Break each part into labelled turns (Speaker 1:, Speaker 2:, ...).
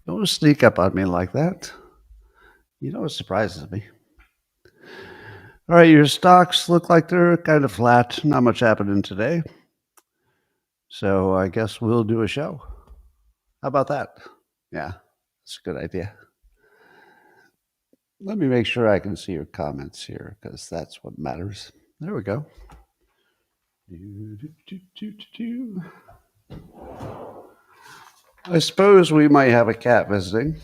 Speaker 1: Don't sneak up on me like that. You know, it surprises me. All right, your stocks look like they're kind of flat. Not much happening today. So I guess we'll do a show. How about that? Yeah, that's a good idea. Let me make sure I can see your comments here because that's what matters. There we go. I suppose we might have a cat visiting,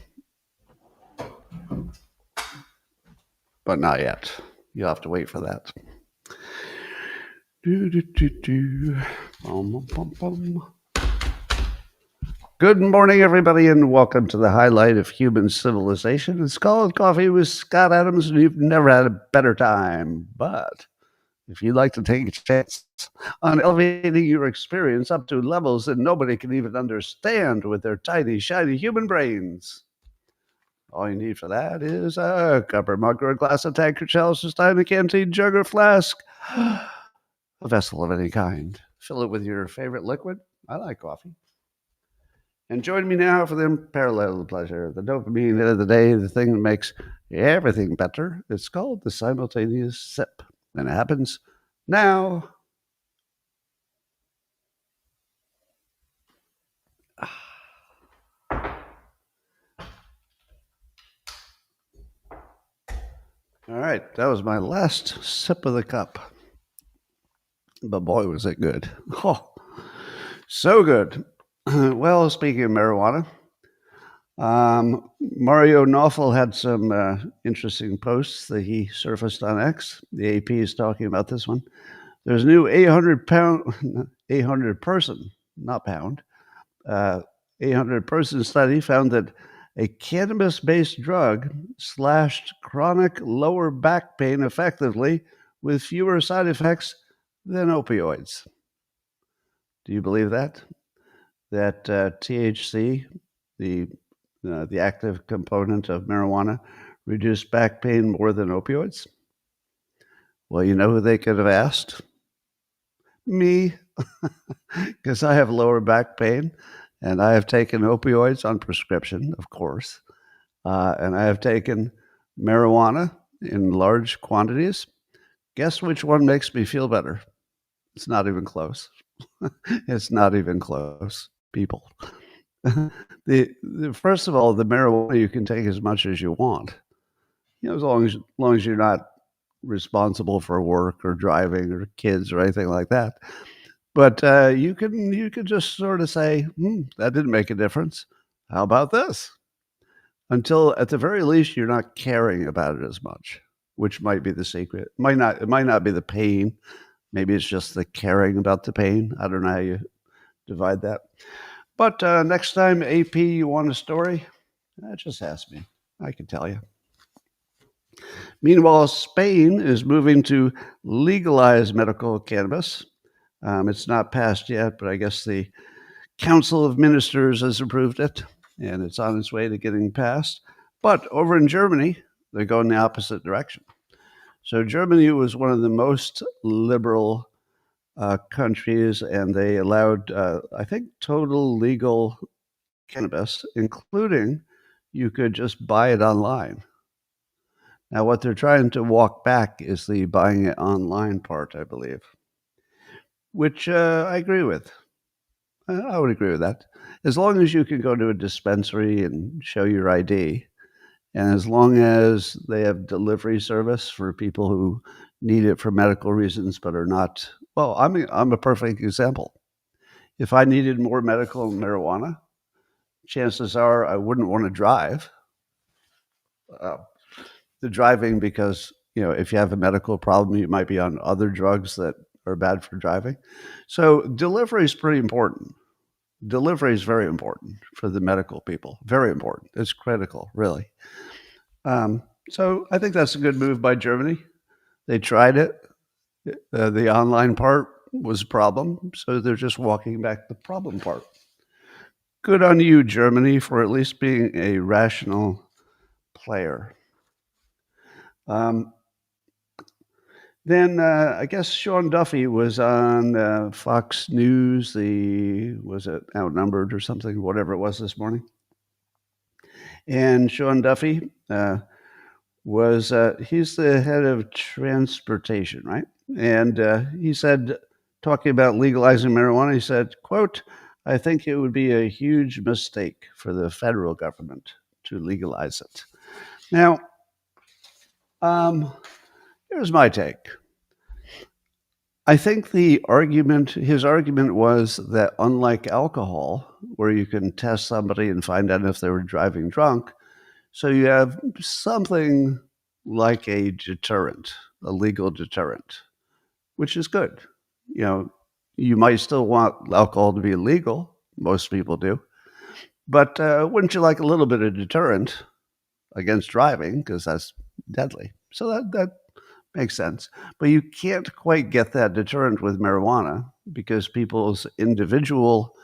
Speaker 1: but not yet. You'll have to wait for that. Bum, bum, bum. Good morning, everybody, and welcome to the highlight of human civilization. It's called Coffee with Scott Adams, and you've never had a better time. But if you'd like to take a chance on elevating your experience up to levels that nobody can even understand with their tiny, shiny human brains, all you need for that is a cup or mug or a glass of tankard, chalice, stein, a canteen, jug, or flask, a vessel of any kind. Fill it with your favorite liquid. I like coffee. And join me now for the unparalleled pleasure, the dopamine of the day, the thing that makes everything better. It's called the simultaneous sip. And it happens now. All right, that was my last sip of the cup. But boy, was it good. Oh, so good. Well, speaking of marijuana, Mario Knopfel had some interesting posts that he surfaced on X. The AP is talking about this one. There's a new 800 person, not pound, 800 person study found that a cannabis based drug slashed chronic lower back pain effectively with fewer side effects than opioids. Do you believe that? That THC, the active component of marijuana, reduced back pain more than opioids? Well, you know who they could have asked? Me, because I have lower back pain and I have taken opioids on prescription, of course, and I have taken marijuana in large quantities. Guess which one makes me feel better? It's not even close. It's not even close, people. First of all, the marijuana you can take as much as you want, as long as you're not responsible for work or driving or kids or anything like that. But you can just sort of say, that didn't make a difference. How about this? Until at the very least you're not caring about it as much, which might be the secret. It might not be the pain. Maybe it's just the caring about the pain. I don't know how you divide that. But next time, AP, you want a story? Just ask me. I can tell you. Meanwhile, Spain is moving to legalize medical cannabis. It's not passed yet, but I guess the Council of Ministers has approved it, and it's on its way to getting passed. But over in Germany, they're going the opposite direction. So Germany was one of the most liberal countries, and they allowed, I think, total legal cannabis, including you could just buy it online. Now, what they're trying to walk back is the buying it online part, I believe, which I agree with. I would agree with that. As long as you can go to a dispensary and show your ID, and as long as they have delivery service for people who need it for medical reasons but are not, well, I'm a perfect example. If I needed more medical marijuana, chances are I wouldn't want to drive. Uh, the driving because if you have a medical problem, you might be on other drugs that are bad for driving. So delivery is pretty important. Delivery is very important for the medical people. Very important. It's critical, really. So I think that's a good move by Germany. They tried it. The online part was a problem, so they're just walking back the problem part. Good on you, Germany, for at least being a rational player. Then I guess Sean Duffy was on Fox News. Was it Outnumbered or something, whatever it was this morning? And Sean Duffy he's the head of transportation, right? And he said, talking about legalizing marijuana, he said, quote, "I think it would be a huge mistake for the federal government to legalize it." Now, here's my take. I think his argument was that unlike alcohol, where you can test somebody and find out if they were driving drunk, so you have something like a deterrent, a legal deterrent, which is good. You know, you might still want alcohol to be illegal. Most people do. But wouldn't you like a little bit of deterrent against driving? Because that's deadly. So that makes sense. But you can't quite get that deterrent with marijuana because people's individual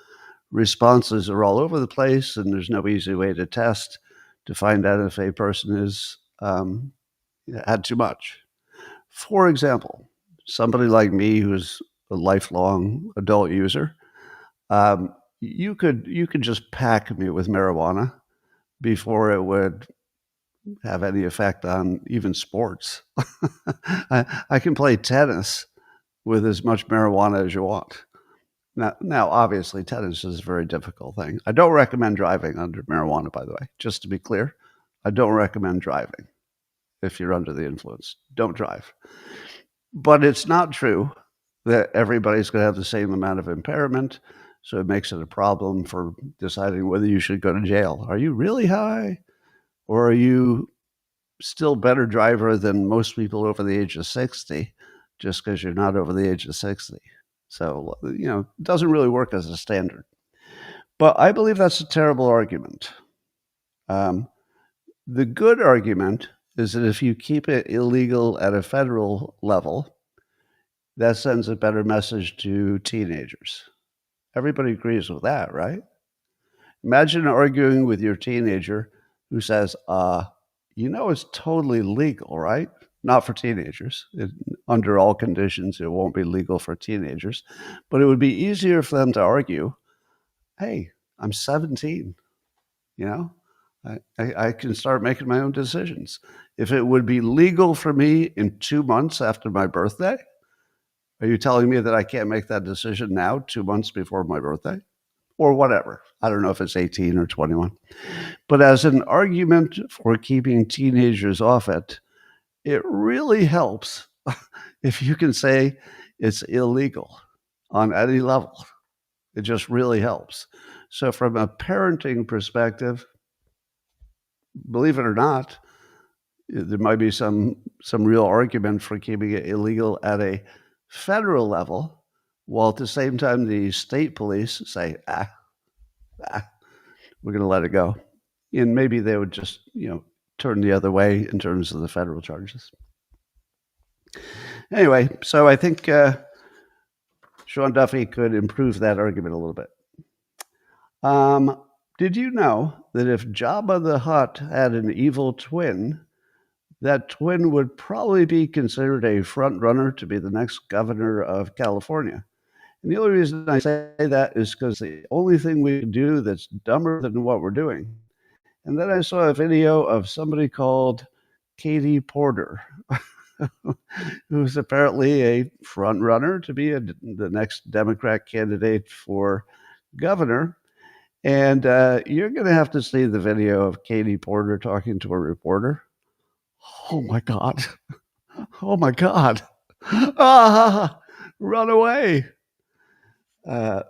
Speaker 1: responses are all over the place, and there's no easy way to test to find out if a person is had too much. For example, somebody like me who's a lifelong adult user, you could just pack me with marijuana before it would have any effect on even sports. I can play tennis with as much marijuana as you want. Now, obviously, tennis is a very difficult thing. I don't recommend driving under marijuana, by the way, just to be clear. I don't recommend driving if you're under the influence. Don't drive. But it's not true that everybody's going to have the same amount of impairment, so it makes it a problem for deciding whether you should go to jail. Are you really high, or are you still better driver than most people over the age of 60 just because you're not over the age of 60? So, it doesn't really work as a standard. But I believe that's a terrible argument. The good argument is that if you keep it illegal at a federal level, that sends a better message to teenagers. Everybody agrees with that, right? Imagine arguing with your teenager who says, it's totally legal, right? Not for teenagers. Under all conditions, it won't be legal for teenagers. But it would be easier for them to argue, hey, I'm 17, I can start making my own decisions. If it would be legal for me in 2 months after my birthday, are you telling me that I can't make that decision now, 2 months before my birthday? Or whatever. I don't know if it's 18 or 21. But as an argument for keeping teenagers off it, it really helps if you can say it's illegal on any level. It just really helps. So from a parenting perspective, believe it or not, there might be some real argument for keeping it illegal at a federal level, while at the same time the state police say, we're going to let it go. And maybe they would just, turn the other way in terms of the federal charges. Anyway, so I think Sean Duffy could improve that argument a little bit. Did you know that if Jabba the Hutt had an evil twin, that twin would probably be considered a front runner to be the next governor of California? And the only reason I say that is because the only thing we can do that's dumber than what we're doing. And then I saw a video of somebody called Katie Porter, who's apparently a front runner to be the next Democrat candidate for governor. And you're going to have to see the video of Katie Porter talking to a reporter. Oh, my God. Oh, my God. Run away. I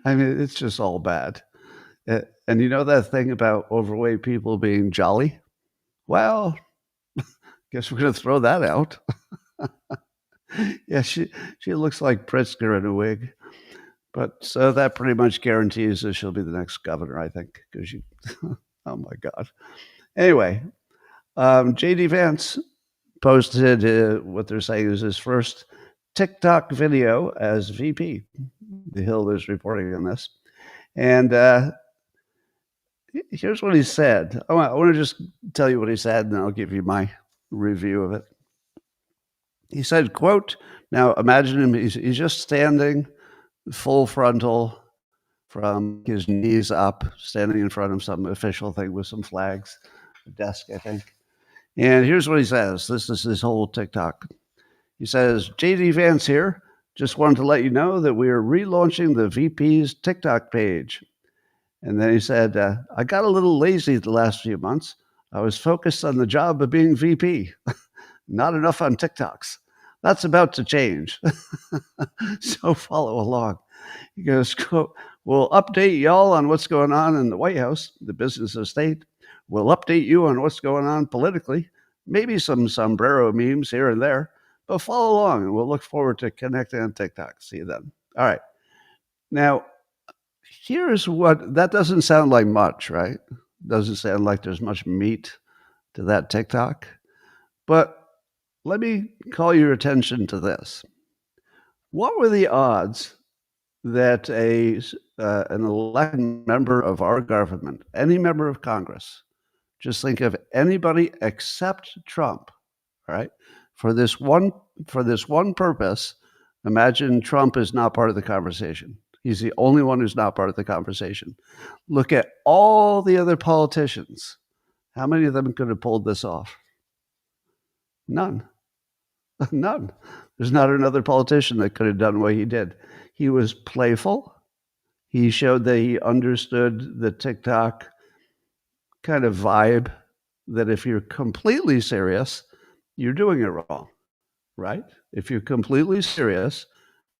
Speaker 1: mean, it's just all bad. And you know that thing about overweight people being jolly? Well, guess we're going to throw that out. Yeah, she looks like Pritzker in a wig. But so that pretty much guarantees that she'll be the next governor, I think, because she, oh my God. Anyway, J.D. Vance posted what they're saying is his first TikTok video as VP. The Hill is reporting on this. And here's what he said. I want to just tell you what he said, and then I'll give you my review of it. He said, quote, now imagine him, he's just standing full frontal, from his knees up, standing in front of some official thing with some flags, a desk, I think. And here's what he says. This is his whole TikTok. He says, JD Vance here. Just wanted to let you know that we are relaunching the VP's TikTok page. And then he said, I got a little lazy the last few months. I was focused on the job of being VP, not enough on TikToks. That's about to change. So follow along. He goes, quote, we'll update y'all on what's going on in the White House, the business estate. We'll update you on what's going on politically, maybe some sombrero memes here and there, but follow along and we'll look forward to connecting on TikTok. See you then. All right. Now, here's what, that doesn't sound like much, right? Doesn't sound like there's much meat to that TikTok. But let me call your attention to this. What were the odds that an elected member of our government, any member of Congress, just think of anybody except Trump, all right? For this one purpose, imagine Trump is not part of the conversation. He's the only one who's not part of the conversation. Look at all the other politicians. How many of them could have pulled this off? None. None. There's not another politician that could have done what he did. He was playful. He showed that he understood the TikTok kind of vibe, that if you're completely serious, you're doing it wrong, right? If you're completely serious,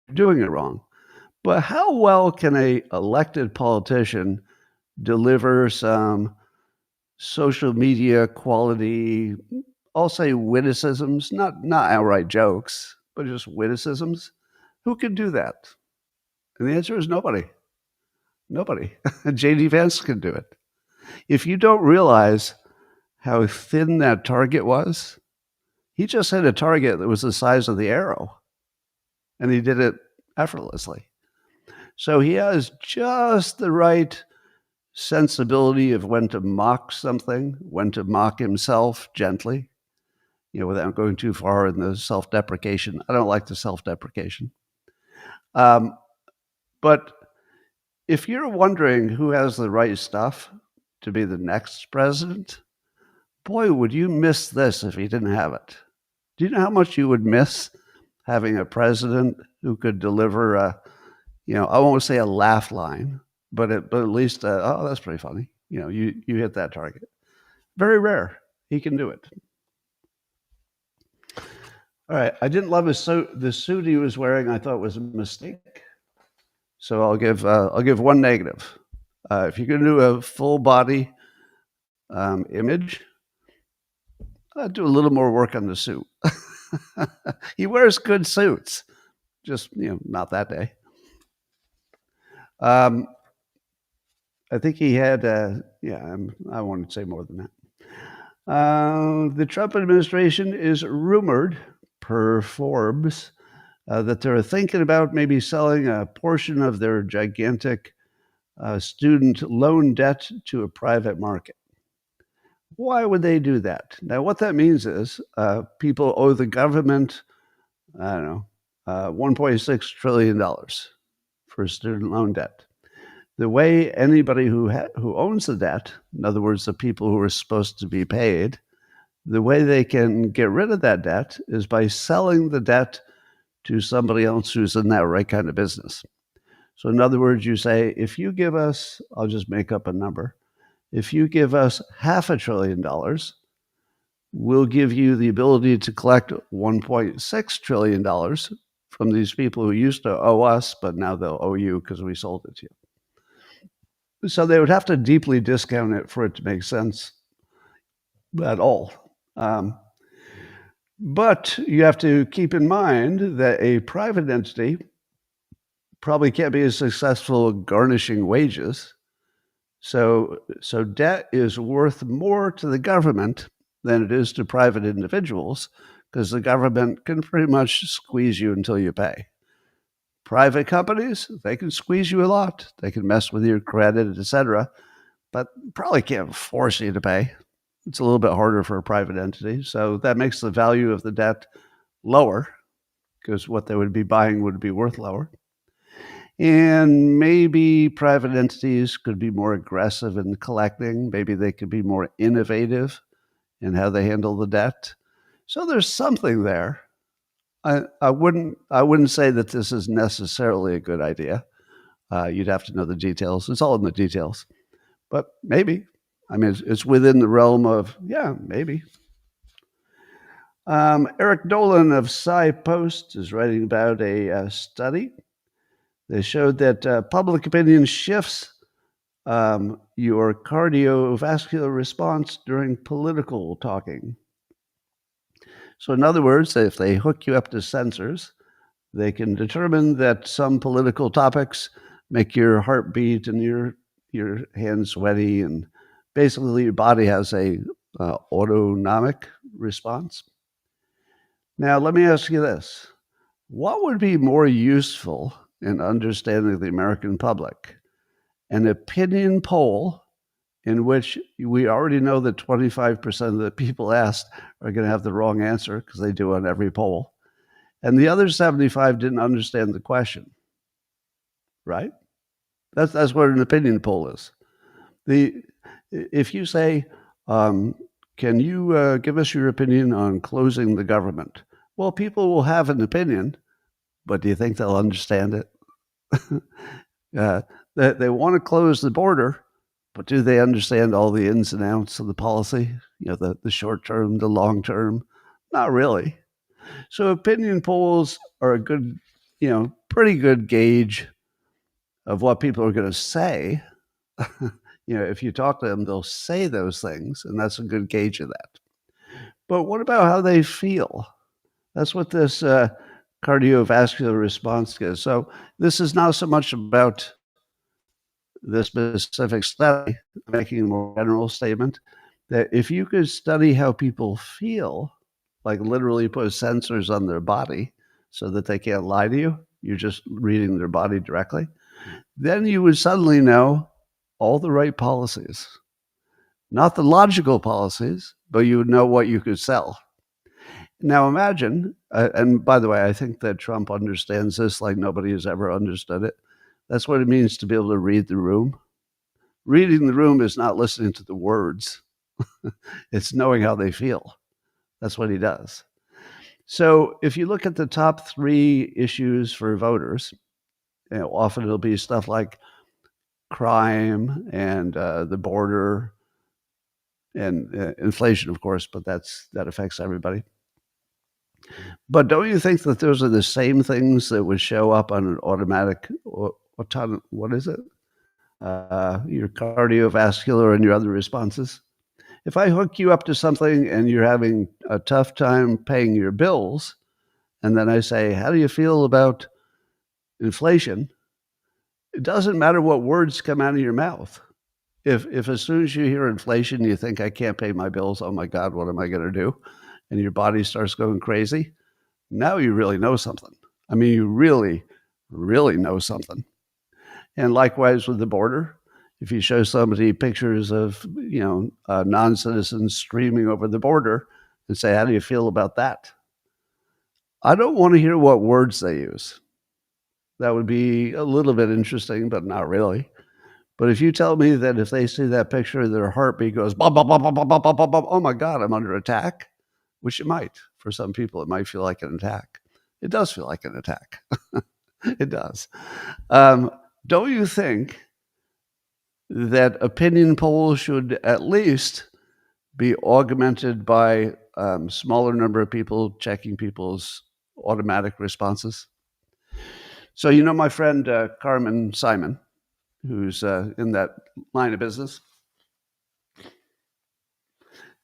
Speaker 1: you're doing it wrong. But how well can a elected politician deliver some social media quality, I'll say witticisms, not outright jokes, but just witticisms? Who can do that? And the answer is nobody. Nobody. JD Vance can do it. If you don't realize how thin that target was, he just hit a target that was the size of the arrow, and he did it effortlessly. So he has just the right sensibility of when to mock something, when to mock himself gently, without going too far in the self-deprecation. I don't like the self-deprecation. But if you're wondering who has the right stuff to be the next president, boy, would you miss this if he didn't have it. Do you know how much you would miss having a president who could deliver I won't say a laugh line, but at least, oh, that's pretty funny. You hit that target. Very rare. He can do it. All right. I didn't love the suit he was wearing. I thought was a mistake. So I'll give one negative. If you're going to do a full body image, do a little more work on the suit. He wears good suits, just not that day. I think he had, I won't say more than that. The Trump administration is rumored, per Forbes, that they're thinking about maybe selling a portion of their gigantic student loan debt to a private market. Why would they do that? Now, what that means is people owe the government, I don't know, $1.6 trillion for student loan debt. The way anybody who owns the debt, in other words, the people who are supposed to be paid, the way they can get rid of that debt is by selling the debt to somebody else who's in that right kind of business. So in other words, you say, if you give us, I'll just make up a number, if you give us $500 billion, we'll give you the ability to collect $1.6 trillion from these people who used to owe us, but now they'll owe you because we sold it to you. So they would have to deeply discount it for it to make sense at all. But you have to keep in mind that a private entity probably can't be as successful garnishing wages. So debt is worth more to the government than it is to private individuals, because the government can pretty much squeeze you until you pay. Private companies, they can squeeze you a lot. They can mess with your credit, etc., but probably can't force you to pay. It's a little bit harder for a private entity. So that makes the value of the debt lower, because what they would be buying would be worth lower. And maybe private entities could be more aggressive in collecting. Maybe they could be more innovative in how they handle the debt. So there's something there. I wouldn't say that this is necessarily a good idea. You'd have to know the details. It's all in the details, but maybe. I mean, it's within the realm of yeah, maybe. Eric Dolan of SciPost is writing about a study. They showed that public opinion shifts your cardiovascular response during political talking. So, in other words, if they hook you up to sensors, they can determine that some political topics make your heart beat and your hands sweaty, and basically your body has a autonomic response. Now, let me ask you this: what would be more useful in understanding the American public? An opinion poll in which we already know that 25% of the people asked are going to have the wrong answer because they do on every poll, and the other 75 didn't understand the question, right? That's what an opinion poll is. If you say, can you give us your opinion on closing the government? Well, people will have an opinion, but do you think they'll understand it? They want to close the border, but do they understand all the ins and outs of the policy? The short term, the long term? Not really. So opinion polls are a good, pretty good gauge of what people are going to say. If you talk to them, they'll say those things, and that's a good gauge of that. But what about how they feel? That's what this cardiovascular response is. So this is not so much about the specific study, making a more general statement, that if you could study how people feel, like literally put sensors on their body so that they can't lie to you, you're just reading their body directly, then you would suddenly know all the right policies. Not the logical policies, but you would know what you could sell. Now imagine, and by the way, I think that Trump understands this like nobody has ever understood it. That's what it means to be able to read the room. Reading the room is not listening to the words. It's knowing how they feel. That's what he does. So if you look at the top 3 issues for voters, often it'll be stuff like crime and the border and inflation, of course, but that affects everybody. But don't you think that those are the same things that would show up on an automatic, what is it? Your cardiovascular and your other responses? If I hook you up to something and you're having a tough time paying your bills, and then I say, how do you feel about inflation? It doesn't matter what words come out of your mouth. If as soon as you hear inflation, you think I can't pay my bills, oh my God, what am I going to do? And your body starts going crazy. Now you really know something. I mean, you really, really know something. And likewise with the border, if you show somebody pictures of, non-citizens streaming over the border and say, how do you feel about that? I don't want to hear what words they use. That would be a little bit interesting, but not really. But if you tell me that if they see that picture, their heartbeat goes, bop, bop, bop, bop, bop, bop, bop, bop, oh my God, I'm under attack, which it might. For some people, it might feel like an attack. It does feel like an attack. It does. Don't you think that opinion polls should at least be augmented by smaller number of people checking people's automatic responses? So my friend Carmen Simon, who's in that line of business.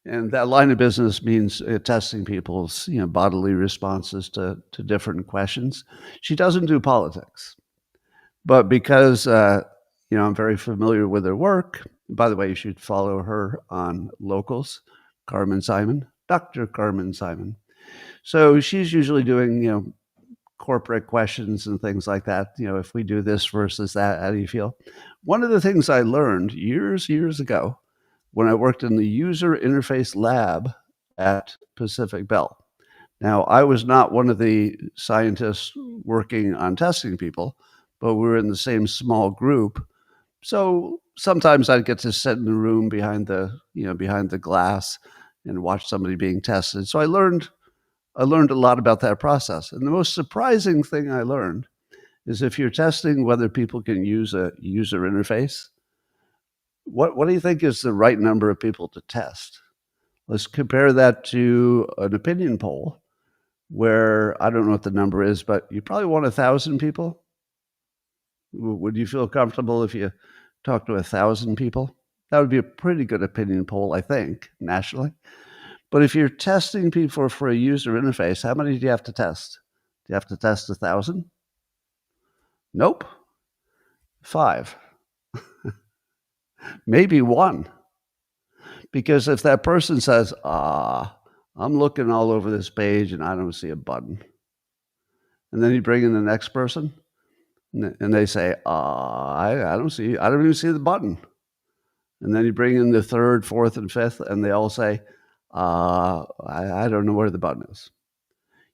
Speaker 1: And that line of business means testing people's bodily responses to different questions. She doesn't do politics. But because I'm very familiar with her work, by the way, you should follow her on Locals, Carmen Simon, Dr. Carmen Simon. So she's usually doing corporate questions and things like that. If we do this versus that, how do you feel? One of the things I learned years ago when I worked in the user interface lab at Pacific Bell. Now, I was not one of the scientists working on testing people, but we were in the same small group. So sometimes I'd get to sit in the room behind the glass and watch somebody being tested. So I learned a lot about that process. And the most surprising thing I learned is if you're testing whether people can use a user interface, what do you think is the right number of people to test? Let's compare that to an opinion poll where I don't know what the number is, but you probably want 1,000 people. Would you feel comfortable if you talked to 1,000 people? That would be a pretty good opinion poll, I think, nationally. But if you're testing people for a user interface, how many do you have to test? Do you have to test 1,000? Nope. 5. Maybe 1. Because if that person says, I'm looking all over this page and I don't see a button. And then you bring in the next person and they say, I don't even see the button. And then you bring in the third, fourth, and fifth, and they all say, I don't know where the button is.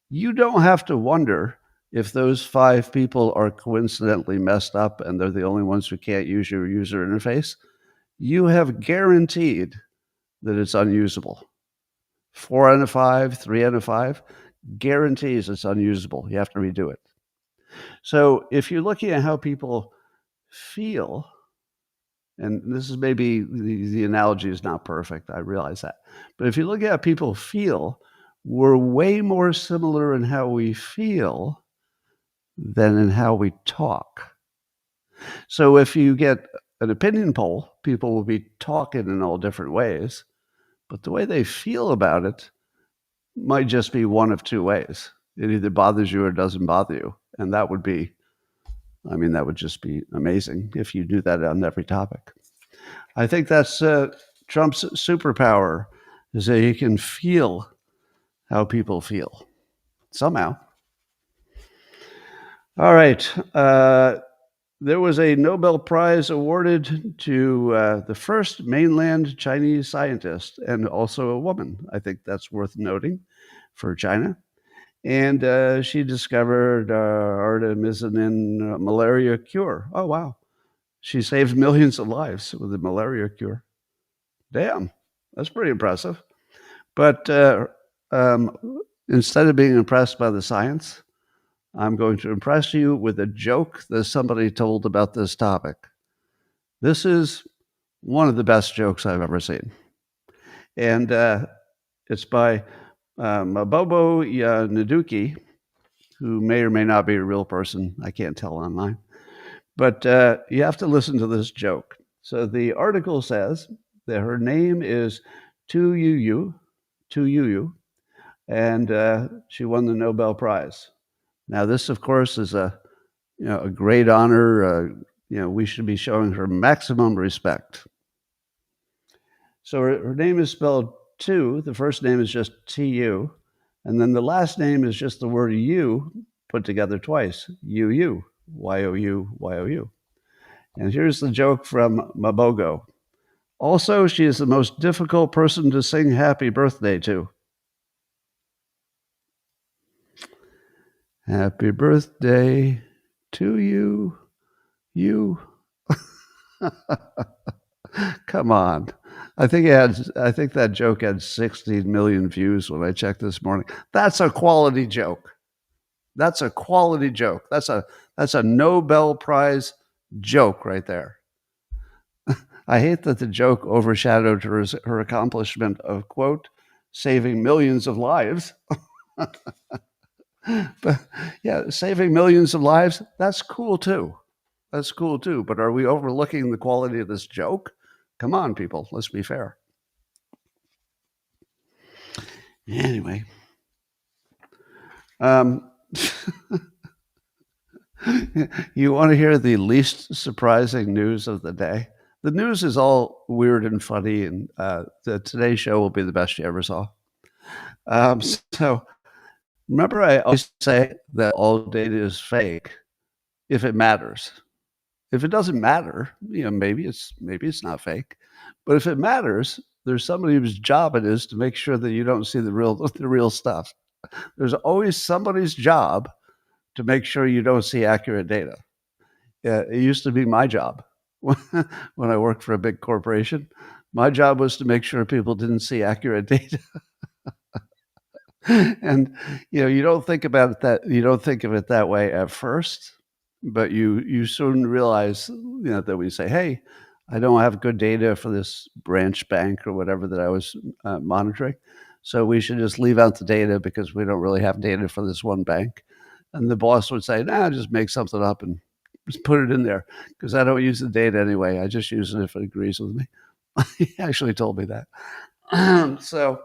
Speaker 1: You don't have to wonder if those 5 people are coincidentally messed up and they're the only ones who can't use your user interface. You have guaranteed that it's unusable. 4 out of 5, 3 out of 5 guarantees it's unusable. You have to redo it. So if you're looking at how people feel, and this is maybe the analogy is not perfect, I realize that. But if you look at how people feel, we're way more similar in how we feel than in how we talk. So if you get an opinion poll, people will be talking in all different ways, but the way they feel about it might just be one of 2 ways. It either bothers you or doesn't bother you. And that would just be amazing if you do that on every topic. I think that's Trump's superpower, is that he can feel how people feel somehow. All right. There was a Nobel Prize awarded to the first mainland Chinese scientist, and also a woman. I think that's worth noting for China. And she discovered artemisinin malaria cure. Oh, wow. She saved millions of lives with the malaria cure. Damn, that's pretty impressive. But instead of being impressed by the science, I'm going to impress you with a joke that somebody told about this topic. This is one of the best jokes I've ever seen. And it's by Mabobo Naduki, who may or may not be a real person. I can't tell online. But you have to listen to this joke. So the article says that her name is Tu Yu, and she won the Nobel Prize. Now, this, of course, is a great honor. We should be showing her maximum respect. So her name is spelled Tu. The first name is just T-U. And then the last name is just the word you put together twice. You, Y-O-U, Y-O-U. And here's the joke from Mabogo. Also, she is the most difficult person to sing happy birthday to. Happy birthday to you. Come on. I think that joke had 16 million views when I checked this morning. That's a quality joke. That's a quality joke. That's a Nobel Prize joke right there. I hate that the joke overshadowed her accomplishment of, quote, saving millions of lives. But yeah, saving millions of lives, that's cool too. That's cool too. But are we overlooking the quality of this joke? Come on, people, let's be fair. Anyway. You want to hear the least surprising news of the day? The news is all weird and funny, and the Today Show will be the best you ever saw. So remember, I always say that all data is fake if it matters. If it doesn't matter, maybe it's not fake. But if it matters, there's somebody whose job it is to make sure that you don't see the real stuff. There's always somebody's job to make sure you don't see accurate data. It used to be my job when I worked for a big corporation. My job was to make sure people didn't see accurate data. And, you don't think about it you don't think of it that way at first, but you soon realize, that we say, "Hey, I don't have good data for this branch bank or whatever that I was, monitoring, so we should just leave out the data because we don't really have data for this one bank." And the boss would say, "Nah, just make something up and just put it in there because I don't use the data anyway. I just use it if it agrees with me." He actually told me that. So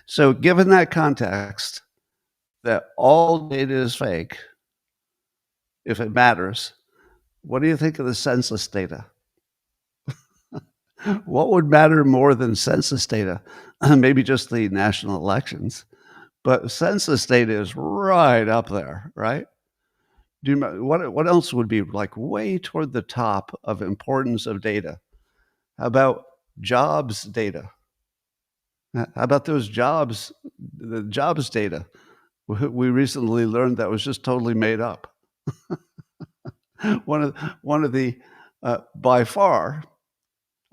Speaker 1: so given that context, that all data is fake, if it matters, what do you think of the census data? What would matter more than census data? Maybe just the national elections, but census data is right up there, right? What else would be like way toward the top of importance of data? How about jobs data? How about those jobs, the jobs data? We recently learned that was just totally made up. One of the by far.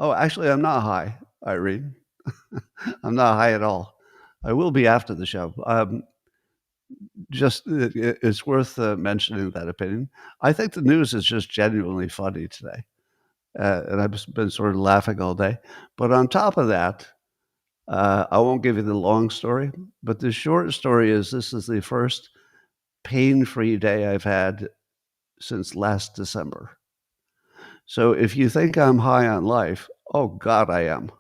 Speaker 1: Oh, actually, I'm not high, Irene. I'm not high at all. I will be after the show. Just it's worth mentioning that opinion. I think the news is just genuinely funny today, and I've just been sort of laughing all day. But on top of that, I won't give you the long story, but the short story is this is the first pain-free day I've had since last December. So if you think I'm high on life, oh God, I am.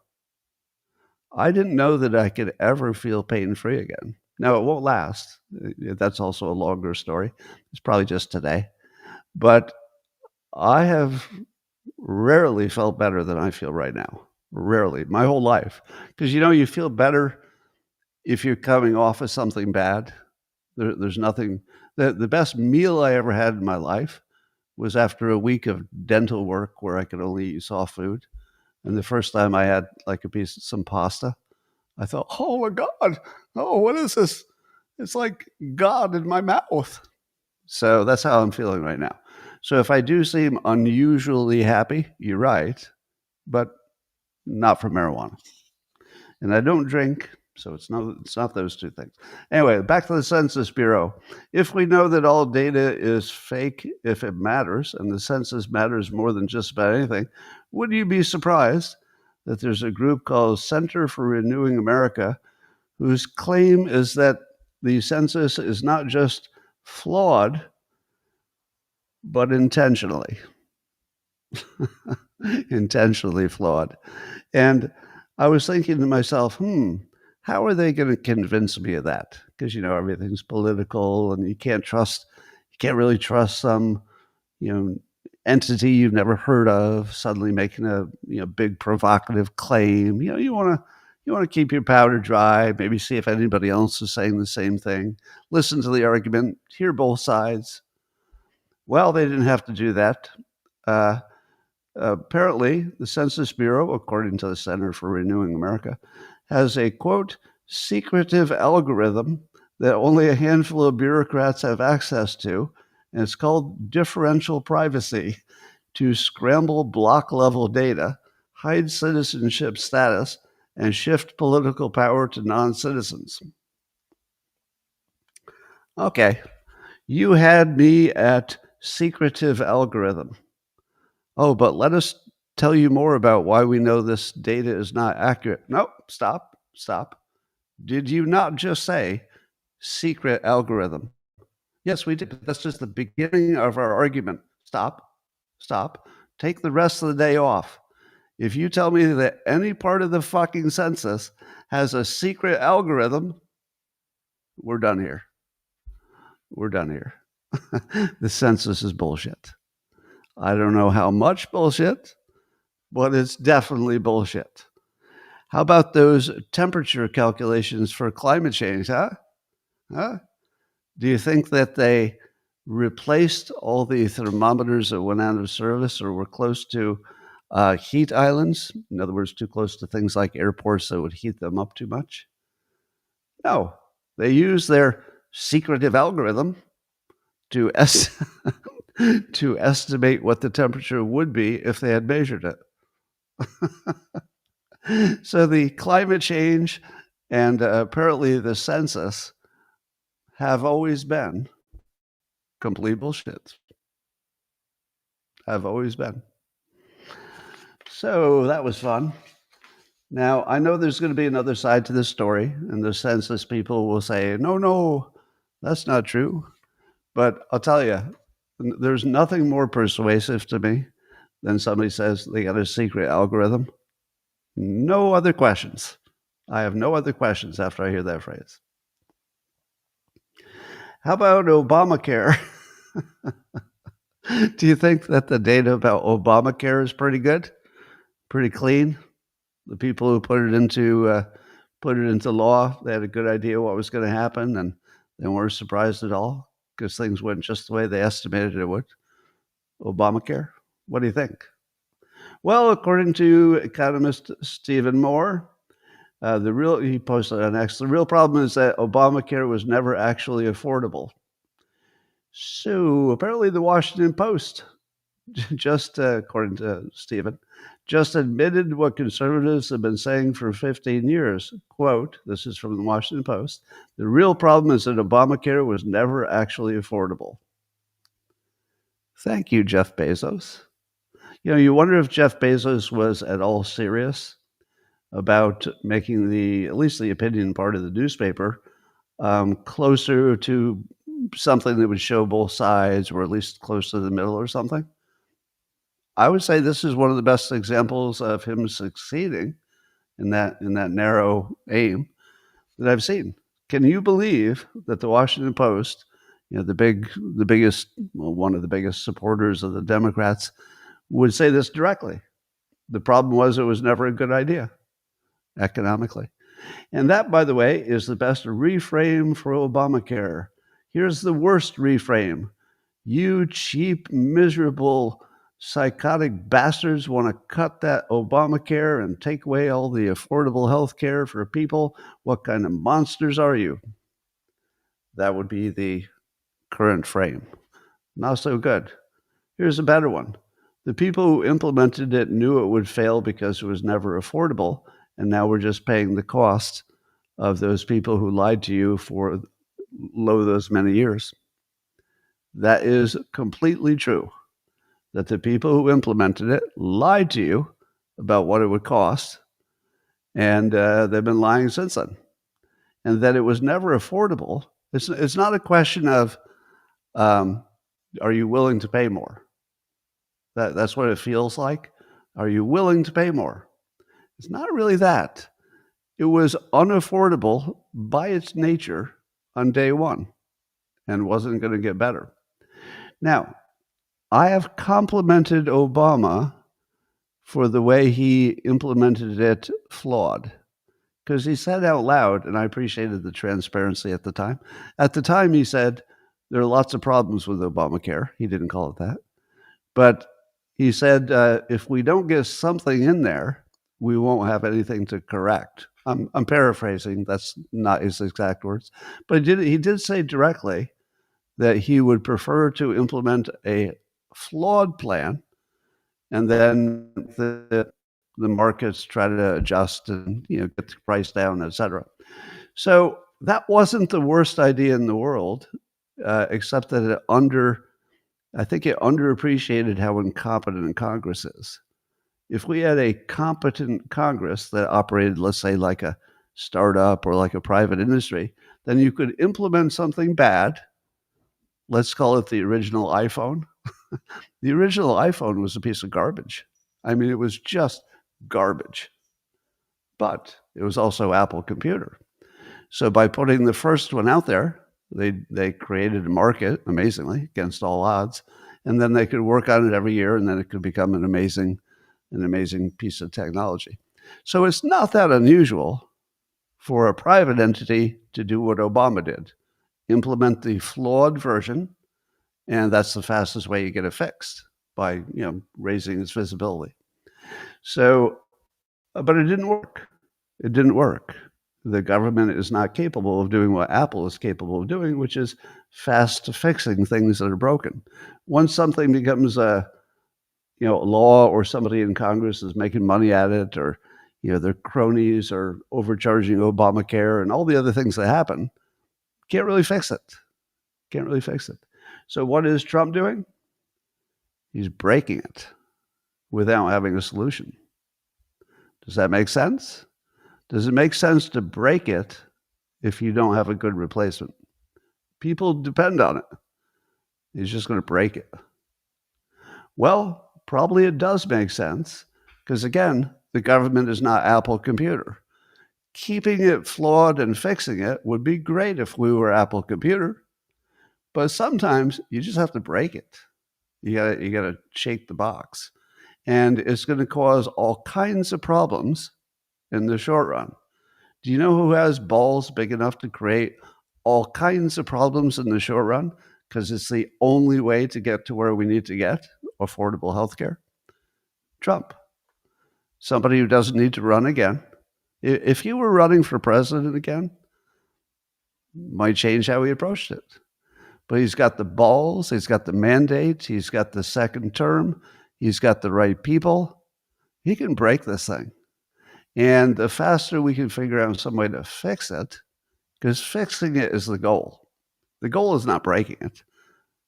Speaker 1: I didn't know that I could ever feel pain-free again. Now, it won't last. That's also a longer story. It's probably just today. But I have rarely felt better than I feel right now. Rarely, my whole life. Because, you feel better if you're coming off of something bad. There's nothing. The best meal I ever had in my life was after a week of dental work where I could only eat soft food. And the first time I had like some pasta, I thought, "Oh my God, oh, what is this? It's like God in my mouth." So that's how I'm feeling right now. So if I do seem unusually happy, you're right, but not for marijuana. And I don't drink, so it's not those two things. Anyway, back to the Census Bureau. If we know that all data is fake, if it matters, and the census matters more than just about anything, would you be surprised that there's a group called Center for Renewing America whose claim is that the census is not just flawed, but intentionally intentionally flawed. And I was thinking to myself, how are they going to convince me of that? Because everything's political, and you can't really trust some entity you've never heard of suddenly making a big provocative claim. You want to keep your powder dry, maybe see if anybody else is saying the same thing, listen to the argument, hear both sides. Well, they didn't have to do that. Apparently, the Census Bureau, according to the Center for Renewing America, has a, quote, secretive algorithm that only a handful of bureaucrats have access to, and it's called differential privacy, to scramble block-level data, hide citizenship status, and shift political power to non-citizens. Okay, you had me at secretive algorithm. Oh, but let us tell you more about why we know this data is not accurate. Nope, stop. Did you not just say secret algorithm? Yes, we did. But that's just the beginning of our argument. Stop. Take the rest of the day off. If you tell me that any part of the fucking census has a secret algorithm, we're done here. The census is bullshit. I don't know how much bullshit, but it's definitely bullshit. How about those temperature calculations for climate change, huh? Do you think that they replaced all the thermometers that went out of service or were close to heat islands? In other words, too close to things like airports that would heat them up too much? No, they used their secretive algorithm to to estimate what the temperature would be if they had measured it. So the climate change and apparently the census have always been complete bullshit. Have always been. So that was fun. Now, I know there's going to be another side to this story, and the census people will say, no, that's not true. But I'll tell you, there's nothing more persuasive to me than somebody says they got a secret algorithm. No other questions. I have no other questions after I hear that phrase. How about Obamacare? Do you think that the data about Obamacare is pretty good? Pretty clean? The people who put it into law, they had a good idea what was going to happen, and they weren't surprised at all because things went just the way they estimated it would. Obamacare? What do you think? Well, according to economist Stephen Moore, he posted on X, the real problem is that Obamacare was never actually affordable. So apparently the Washington Post, just according to Stephen, just admitted what conservatives have been saying for 15 years. Quote, this is from the Washington Post, the real problem is that Obamacare was never actually affordable. Thank you, Jeff Bezos. You know, you wonder if Jeff Bezos was at all serious about making at least the opinion part of the newspaper closer to something that would show both sides, or at least close to the middle or something. I would say this is one of the best examples of him succeeding in that narrow aim that I've seen. Can you believe that the Washington Post, you know, one of the biggest supporters of the Democrats, would say this directly? The problem was it was never a good idea economically. And that, by the way, is the best reframe for Obamacare. Here's the worst reframe. You cheap, miserable, psychotic bastards want to cut that Obamacare and take away all the affordable health care for people. What kind of monsters are you? That would be the current frame. Not so good. Here's a better one. The people who implemented it knew it would fail because it was never affordable, and now we're just paying the cost of those people who lied to you for those many years. That is completely true, that the people who implemented it lied to you about what it would cost, and they've been lying since then, and that it was never affordable. It's not a question of are you willing to pay more? That's what it feels like. Are you willing to pay more? It's not really that. It was unaffordable by its nature on day one and wasn't going to get better. Now, I have complimented Obama for the way he implemented it flawed, because he said out loud, and I appreciated the transparency at the time. At the time, he said there are lots of problems with Obamacare. He didn't call it that. But he said, if we don't get something in there, we won't have anything to correct. I'm paraphrasing. That's not his exact words. But he did say directly that he would prefer to implement a flawed plan, and then the markets try to adjust and get the price down, et cetera. So that wasn't the worst idea in the world, except that I think it underappreciated how incompetent Congress is. If we had a competent Congress that operated, let's say, like a startup or like a private industry, then you could implement something bad. Let's call it the original iPhone. The original iPhone was a piece of garbage. I mean, it was just garbage. But it was also Apple Computer. So by putting the first one out there, they created a market, amazingly, against all odds. And then they could work on it every year, and then it could become an amazing piece of technology. So it's not that unusual for a private entity to do what Obama did, implement the flawed version, and that's the fastest way you get it fixed, by raising its visibility. So, but it didn't work. It didn't work. the government is not capable of doing what Apple is capable of doing, which is fast fixing things that are broken. Once something becomes a law, or somebody in Congress is making money at it, or their cronies are overcharging Obamacare and all the other things that happen, can't really fix it. So what is Trump doing? He's breaking it without having a solution. Does that make sense? Does it make sense to break it if you don't have a good replacement? People depend on it. He's just going to break it. Well, probably it does make sense, because again, the government is not Apple Computer. Keeping it flawed and fixing it would be great if we were Apple Computer, but sometimes you just have to break it. You gotta shake the box, and it's going to cause all kinds of problems in the short run. Do you know who has balls big enough to create all kinds of problems in the short run? Because it's the only way to get to where we need to get, affordable health care. Trump. Somebody who doesn't need to run again. If he were running for president again, might change how he approached it. But he's got the balls, he's got the mandate, he's got the second term, he's got the right people. He can break this thing. And the faster we can figure out some way to fix it, because fixing it is the goal. The goal is not breaking it.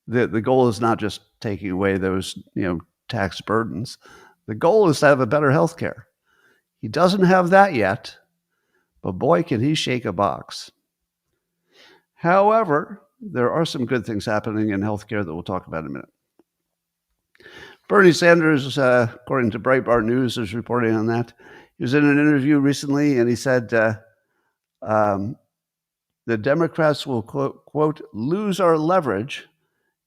Speaker 1: The goal is not just taking away those tax burdens. The goal is to have a better health care. He doesn't have that yet, but boy, can he shake a box. However, there are some good things happening in healthcare that we'll talk about in a minute. Bernie Sanders, according to Breitbart News, is reporting on that. He was in an interview recently, and he said the Democrats will, quote, lose our leverage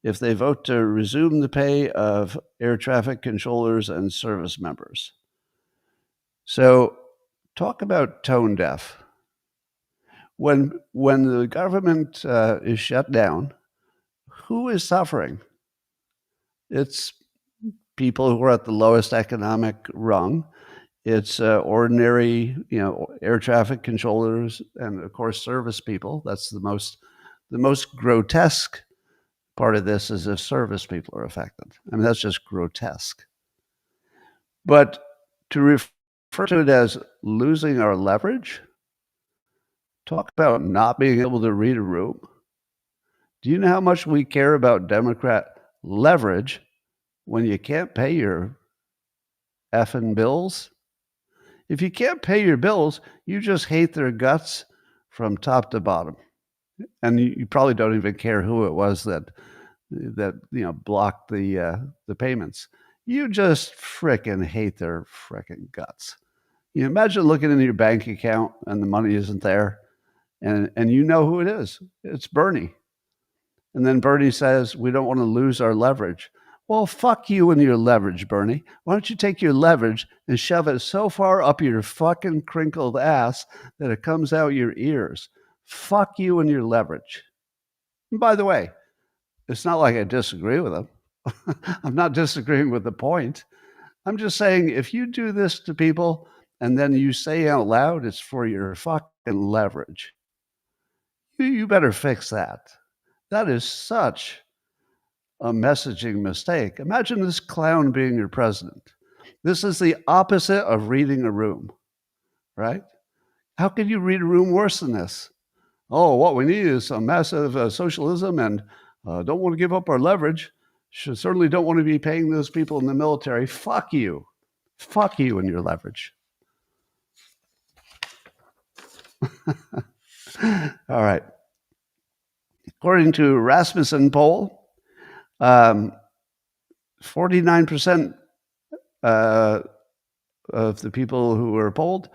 Speaker 1: if they vote to resume the pay of air traffic controllers and service members. So talk about tone deaf. When the government is shut down, who is suffering? It's people who are at the lowest economic rung. It's ordinary, air traffic controllers, and of course service people. That's the most grotesque part of this, is if service people are affected. I mean, that's just grotesque. But to refer to it as losing our leverage, talk about not being able to read a room. Do you know how much we care about Democrat leverage when you can't pay your effing bills? If you can't pay your bills, you just hate their guts from top to bottom. And you probably don't even care who it was that blocked the payments. You just frickin' hate their frickin' guts. You imagine looking into your bank account and the money isn't there, and you know who it is. It's Bernie. And then Bernie says, we don't want to lose our leverage. Well, fuck you and your leverage, Bernie. Why don't you take your leverage and shove it so far up your fucking crinkled ass that it comes out your ears? Fuck you and your leverage. And by the way, it's not like I disagree with him. I'm not disagreeing with the point. I'm just saying, if you do this to people and then you say out loud it's for your fucking leverage, you better fix that. That is such a messaging mistake. Imagine this clown being your president. This is the opposite of reading a room, right? How can you read a room worse than this? Oh, what we need is some massive socialism, and don't want to give up our leverage. Certainly don't want to be paying those people in the military. Fuck you. Fuck you and your leverage. All right. According to Rasmussen poll, 49% of the people who were polled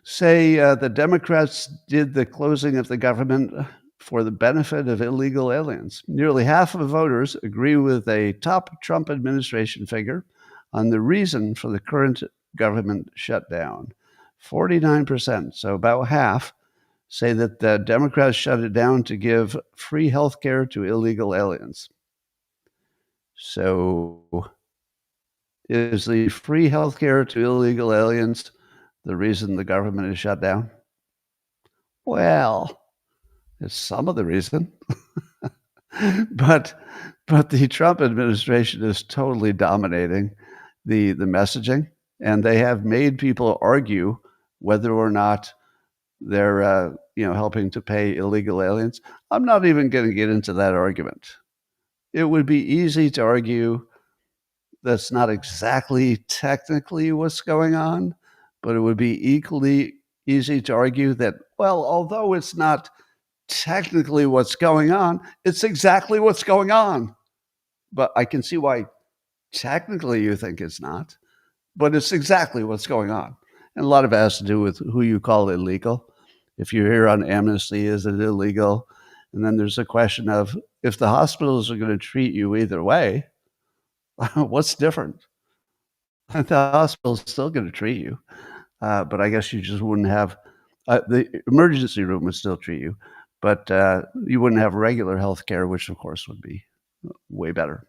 Speaker 1: say the Democrats did the closing of the government for the benefit of illegal aliens. Nearly half of voters agree with a top Trump administration figure on the reason for the current government shutdown. 49%, so about half, say that the Democrats shut it down to give free health care to illegal aliens. So is the free health care to illegal aliens the reason the government is shut down? Well, it's some of the reason. but but the Trump administration is totally dominating the messaging, and they have made people argue whether or not they're helping to pay illegal aliens. I'm not even going to get into that argument. It would be easy to argue that's not exactly technically what's going on, but it would be equally easy to argue that, well, although it's not technically what's going on, it's exactly what's going on. But I can see why technically you think it's not, but it's exactly what's going on. And a lot of it has to do with who you call illegal. If you're here on amnesty, is it illegal? And then there's a question of if the hospitals are going to treat you either way, what's different? The hospital's still going to treat you, but I guess you just wouldn't have the emergency room would still treat you, but you wouldn't have regular health care, which of course would be way better.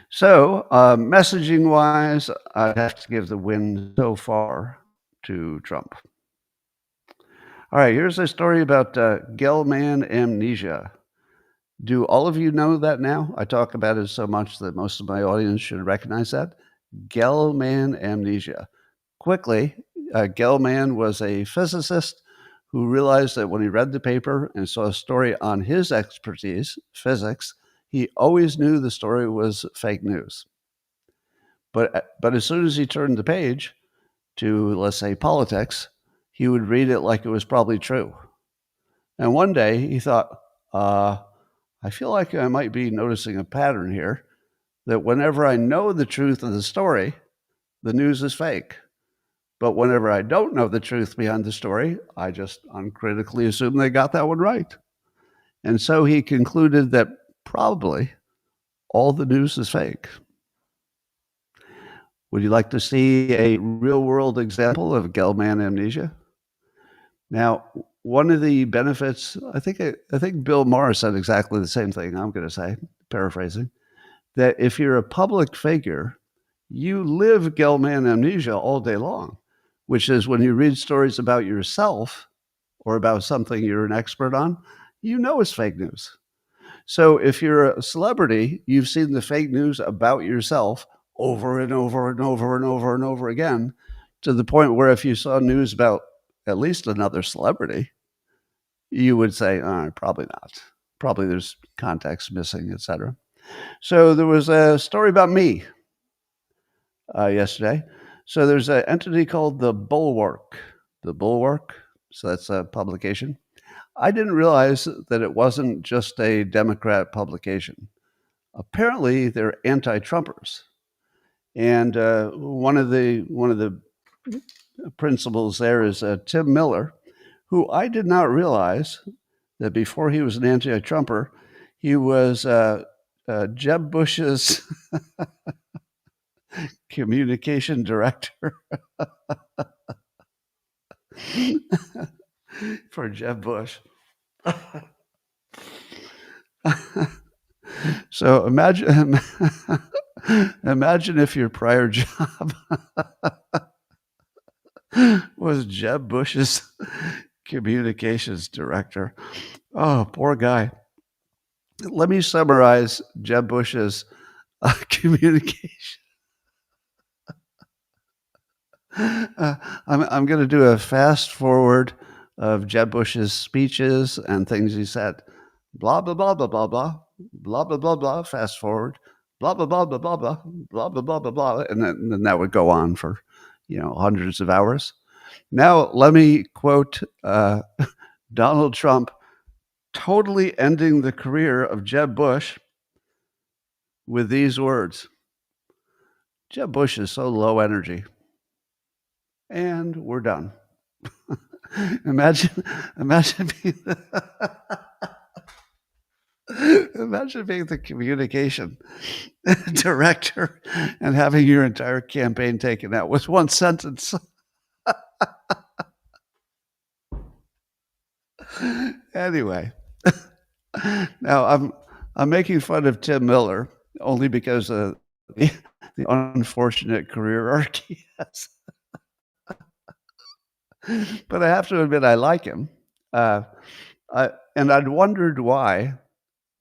Speaker 1: So, messaging wise, I'd have to give the win so far to Trump. All right, here's a story about Gell-Mann amnesia. Do all of you know that now? I talk about it so much that most of my audience should recognize that. Gell-Mann amnesia. Quickly, Gell-Mann was a physicist who realized that when he read the paper and saw a story on his expertise, physics, he always knew the story was fake news. But as soon as he turned the page to, let's say, politics, he would read it like it was probably true. And one day he thought, I feel like I might be noticing a pattern here, that whenever I know the truth of the story, the news is fake. But whenever I don't know the truth behind the story, I just uncritically assume they got that one right. And so he concluded that probably all the news is fake. Would you like to see a real-world example of Gell-Mann amnesia? Now, one of the benefits, I think Bill Maher said exactly the same thing I'm going to say, paraphrasing, that if you're a public figure, you live Gell-Mann amnesia all day long, which is when you read stories about yourself or about something you're an expert on, you know it's fake news. So if you're a celebrity, you've seen the fake news about yourself over and over and over and over and over again, to the point where if you saw news about at least another celebrity, you would say, probably not. Probably there's context missing, etc. So there was a story about me yesterday. So there's an entity called the Bulwark. The Bulwark, so that's a publication. I didn't realize that it wasn't just a Democrat publication. Apparently, they're anti-Trumpers. And one of the principals there is Tim Miller, who I did not realize that before he was an anti-Trumper, he was Jeb Bush's communication director for Jeb Bush. So imagine if your prior job was Jeb Bush's communications director. Oh, poor guy. Let me summarize Jeb Bush's communication. I'm going to do a fast forward of Jeb Bush's speeches and things he said. Blah, blah, blah, blah, blah, blah, blah, blah, blah, blah, fast forward, blah, blah, blah, blah, blah, blah, blah, blah, blah, blah, blah. And then that would go on for, hundreds of hours. Now, let me quote Donald Trump totally ending the career of Jeb Bush with these words. Jeb Bush is so low energy. And we're done. Imagine being imagine being the communication director and having your entire campaign taken out with one sentence. Anyway, now I'm making fun of Tim Miller only because of the unfortunate career arc he has. But I have to admit I like him. Uh, I'd wondered why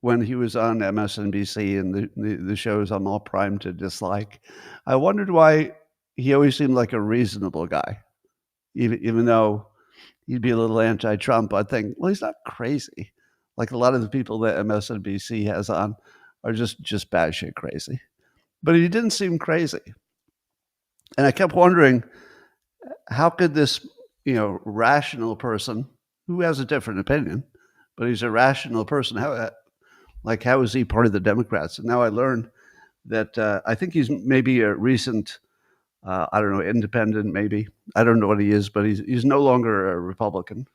Speaker 1: when he was on MSNBC and the shows I'm all primed to dislike. I wondered why he always seemed like a reasonable guy, even though he'd be a little anti-Trump. I think, well, he's not crazy. Like a lot of the people that MSNBC has on are just batshit crazy. But he didn't seem crazy. And I kept wondering, how could this, rational person who has a different opinion, but he's a rational person, how is he part of the Democrats? And now I learned that I think he's maybe a recent, I don't know, independent, maybe. I don't know what he is, but he's no longer a Republican.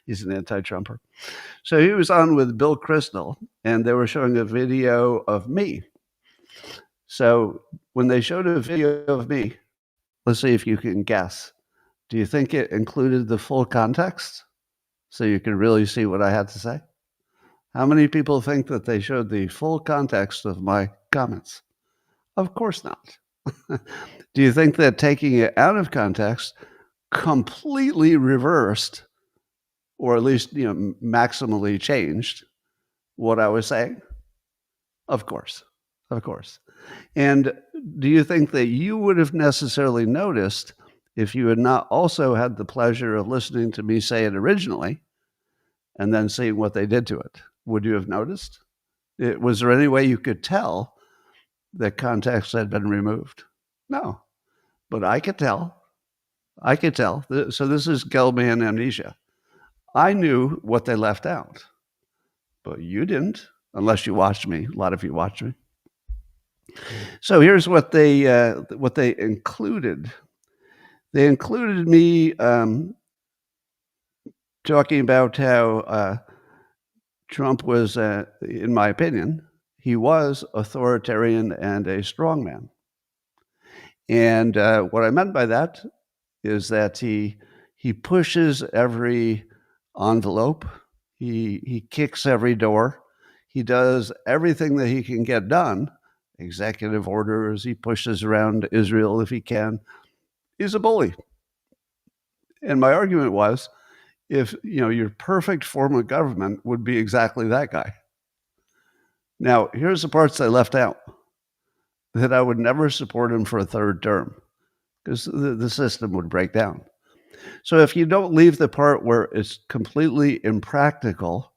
Speaker 1: He's an anti-Trumper. So he was on with Bill Kristol, and they were showing a video of me. So when they showed a video of me, let's see if you can guess. Do you think it included the full context so you could really see what I had to say? How many people think that they showed the full context of my comments? Of course not. Do you think that taking it out of context completely reversed, or at least, maximally changed what I was saying? Of course. Of course. And do you think that you would have necessarily noticed if you had not also had the pleasure of listening to me say it originally and then seeing what they did to it? Would you have noticed? Was there any way you could tell that context had been removed? No, but I could tell. I could tell. So this is Gell-Mann amnesia. I knew what they left out, but you didn't, unless you watched me. A lot of you watched me. So here's what they included. They included me talking about how Trump was, in my opinion, he was authoritarian and a strongman. And what I meant by that is that he pushes every envelope, he kicks every door, he does everything that he can get done. Executive orders, he pushes around Israel if he can. He's a bully. And my argument was, if your perfect form of government would be exactly that guy. Now, here's the parts I left out. That I would never support him for a third term, because the system would break down. So if you don't leave the part where it's completely impractical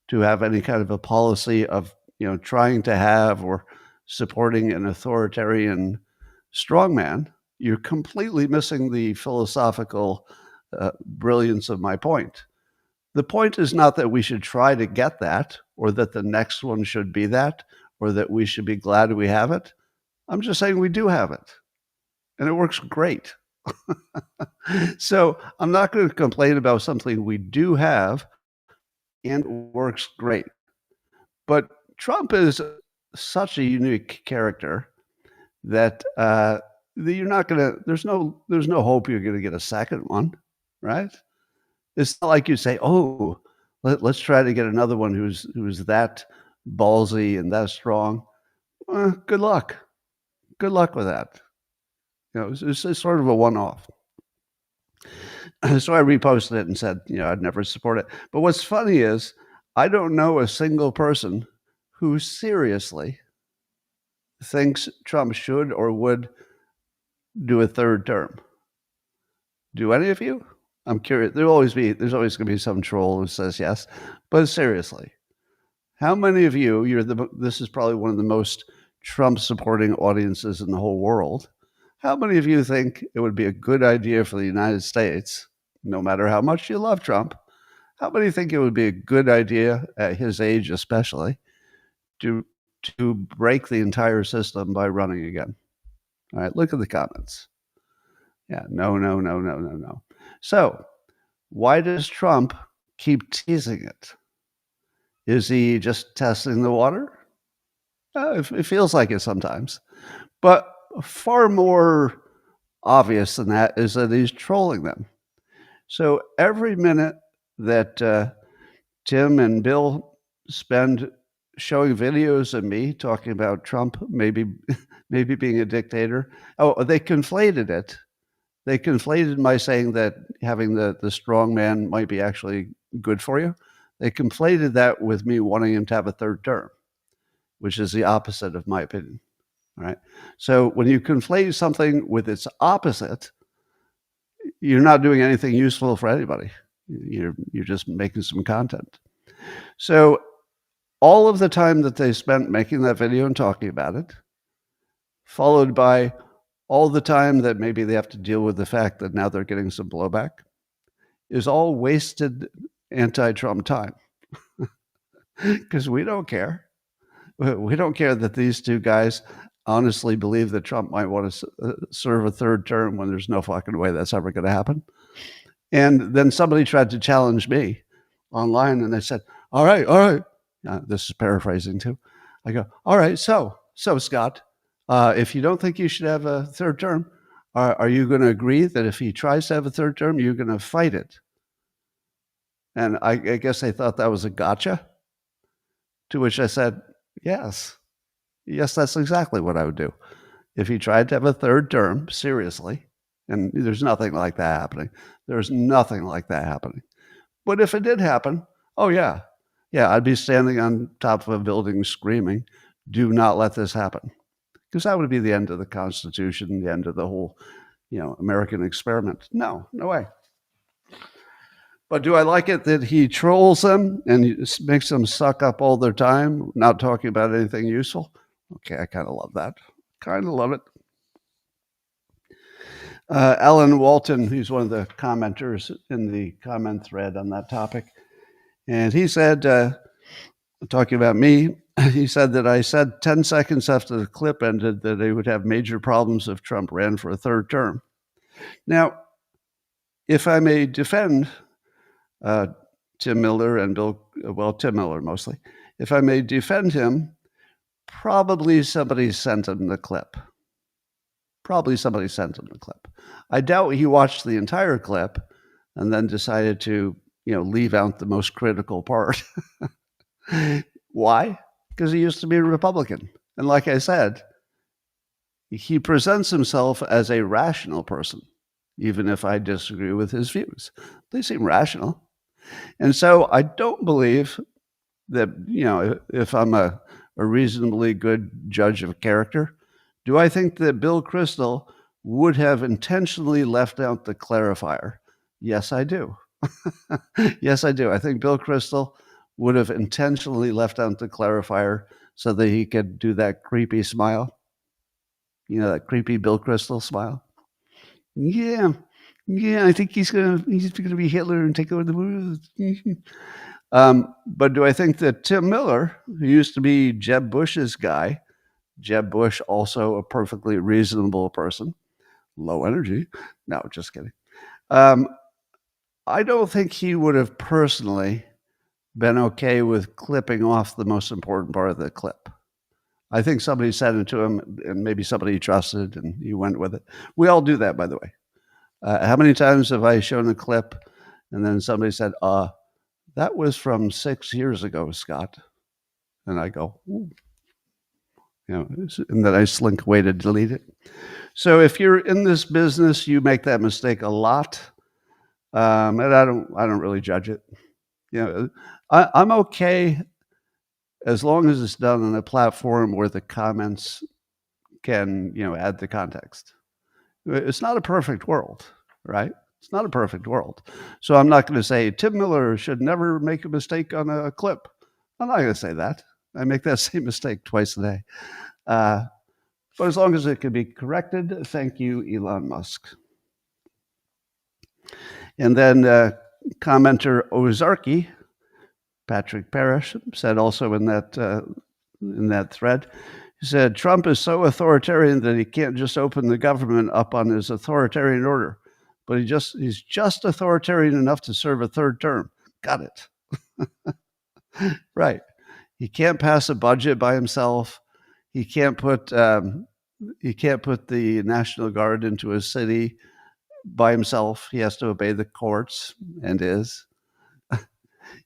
Speaker 1: to have any kind of a policy of trying to have or supporting an authoritarian strongman, you're completely missing the philosophical brilliance of my point. The point is not that we should try to get that, or that the next one should be that, or that we should be glad we have it. I'm just saying we do have it, and it works great. So I'm not going to complain about something we do have and works great. But Trump is such a unique character that you're not going to. There's no hope you're going to get a second one, right? It's not like you say, "Oh, let's try to get another one who's that ballsy and that strong." Good luck. Good luck with that. It's sort of a one-off. So I reposted it and said, I'd never support it. But what's funny is I don't know a single person who seriously thinks Trump should or would do a third term. Do any of you? I'm curious. There's always going to be some troll who says yes. But seriously, how many of you, this is probably one of the most Trump supporting audiences in the whole world. How many of you think it would be a good idea for the United States, no matter how much you love Trump, how many think it would be a good idea at his age especially to break the entire system by running again? All right, look at the comments. Yeah, no. So why does Trump keep teasing it? Is he just testing the water? It feels like it sometimes. But far more obvious than that is that he's trolling them. So every minute that Tim and Bill spend showing videos of me talking about Trump maybe being a dictator, they conflated it They conflated my saying that having the strong man might be actually good for you. They conflated that with me wanting him to have a third term, which is the opposite of my opinion. All right. So when you conflate something with its opposite, you're not doing anything useful for anybody. You're just making some content. So all of the time that they spent making that video and talking about it, followed by all the time that maybe they have to deal with the fact that now they're getting some blowback, is all wasted anti-Trump time. Because we don't care. We don't care that these two guys honestly believe that Trump might want to serve a third term when there's no fucking way that's ever going to happen. And then somebody tried to challenge me online, and they said, all right. This is paraphrasing too. I go, all right, so Scott, if you don't think you should have a third term, are you going to agree that if he tries to have a third term, you're going to fight it? And I guess they thought that was a gotcha, to which I said, yes, that's exactly what I would do. If he tried to have a third term, seriously, and there's nothing like that happening. There's nothing like that happening. But if it did happen, oh yeah, I'd be standing on top of a building screaming, do not let this happen. Because that would be the end of the Constitution, the end of the whole, American experiment. No way. But do I like it that he trolls them and makes them suck up all their time, not talking about anything useful? Okay, I kind of love that. Kind of love it. Alan Walton, who's one of the commenters in the comment thread on that topic, and he said, talking about me, he said that I said 10 seconds after the clip ended that they would have major problems if Trump ran for a third term. Now, if I may defend Tim Miller and Tim Miller mostly, if I may defend him, probably somebody sent him the clip. I doubt he watched the entire clip and then decided to, leave out the most critical part. Why? Because he used to be a Republican. And like I said, he presents himself as a rational person, even if I disagree with his views. They seem rational. And so I don't believe that, if I'm a reasonably good judge of character, do I think that Bill Kristol would have intentionally left out the clarifier? Yes, I do. Yes, I do. I think Bill Kristol would have intentionally left out the clarifier so that he could do that creepy smile. That creepy Bill Kristol smile. Yeah, I think he's gonna be Hitler and take over the world. But do I think that Tim Miller, who used to be Jeb Bush's guy, Jeb Bush, also a perfectly reasonable person, low energy. No, just kidding. I don't think he would have personally been okay with clipping off the most important part of the clip. I think somebody sent it to him, and maybe somebody he trusted, and he went with it. We all do that, by the way. How many times have I shown a clip, and then somebody said, that was from 6 years ago, Scott? And I go, ooh. And then I slink away to delete it. So if you're in this business, you make that mistake a lot, and I don't really judge it. I'm okay as long as it's done on a platform where the comments can, add the context. It's not a perfect world, right? It's not a perfect world. So I'm not going to say Tim Miller should never make a mistake on a clip. I'm not going to say that. I make that same mistake twice a day. But as long as it can be corrected, thank you, Elon Musk. And then commenter Ozarki, Patrick Parrish, said also in that thread, he said, Trump is so authoritarian that he can't just open the government up on his authoritarian order, but he's just authoritarian enough to serve a third term. Got it. Right. He can't pass a budget by himself. He can't put the National Guard into a city by himself. He has to obey the courts, and is.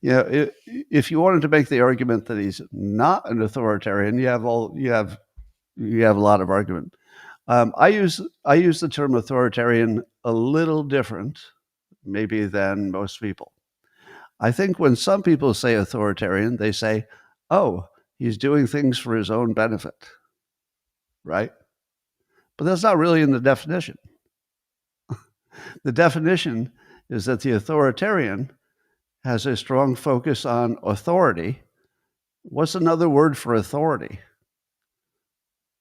Speaker 1: If you wanted to make the argument that he's not an authoritarian, you have a lot of argument. I use the term authoritarian a little different, maybe, than most people. I think when some people say authoritarian, they say, "Oh, he's doing things for his own benefit," right? But that's not really in the definition. The definition is that the authoritarian has a strong focus on authority. What's another word for authority?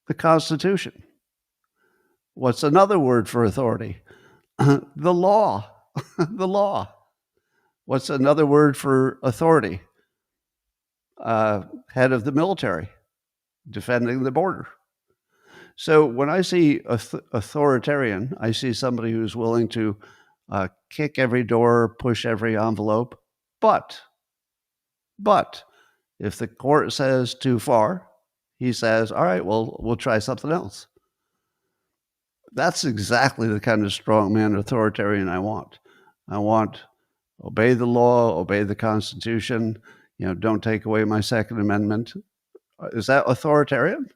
Speaker 1: The Constitution. What's another word for authority? The law. The law. What's another word for authority? Head of the military, defending the border. So when I see authoritarian, I see somebody who's willing to kick every door, push every envelope. But if the court says too far, he says, all right, well, we'll try something else. That's exactly the kind of strongman authoritarian I want. I want obey the law, obey the Constitution, don't take away my Second Amendment. Is that authoritarian?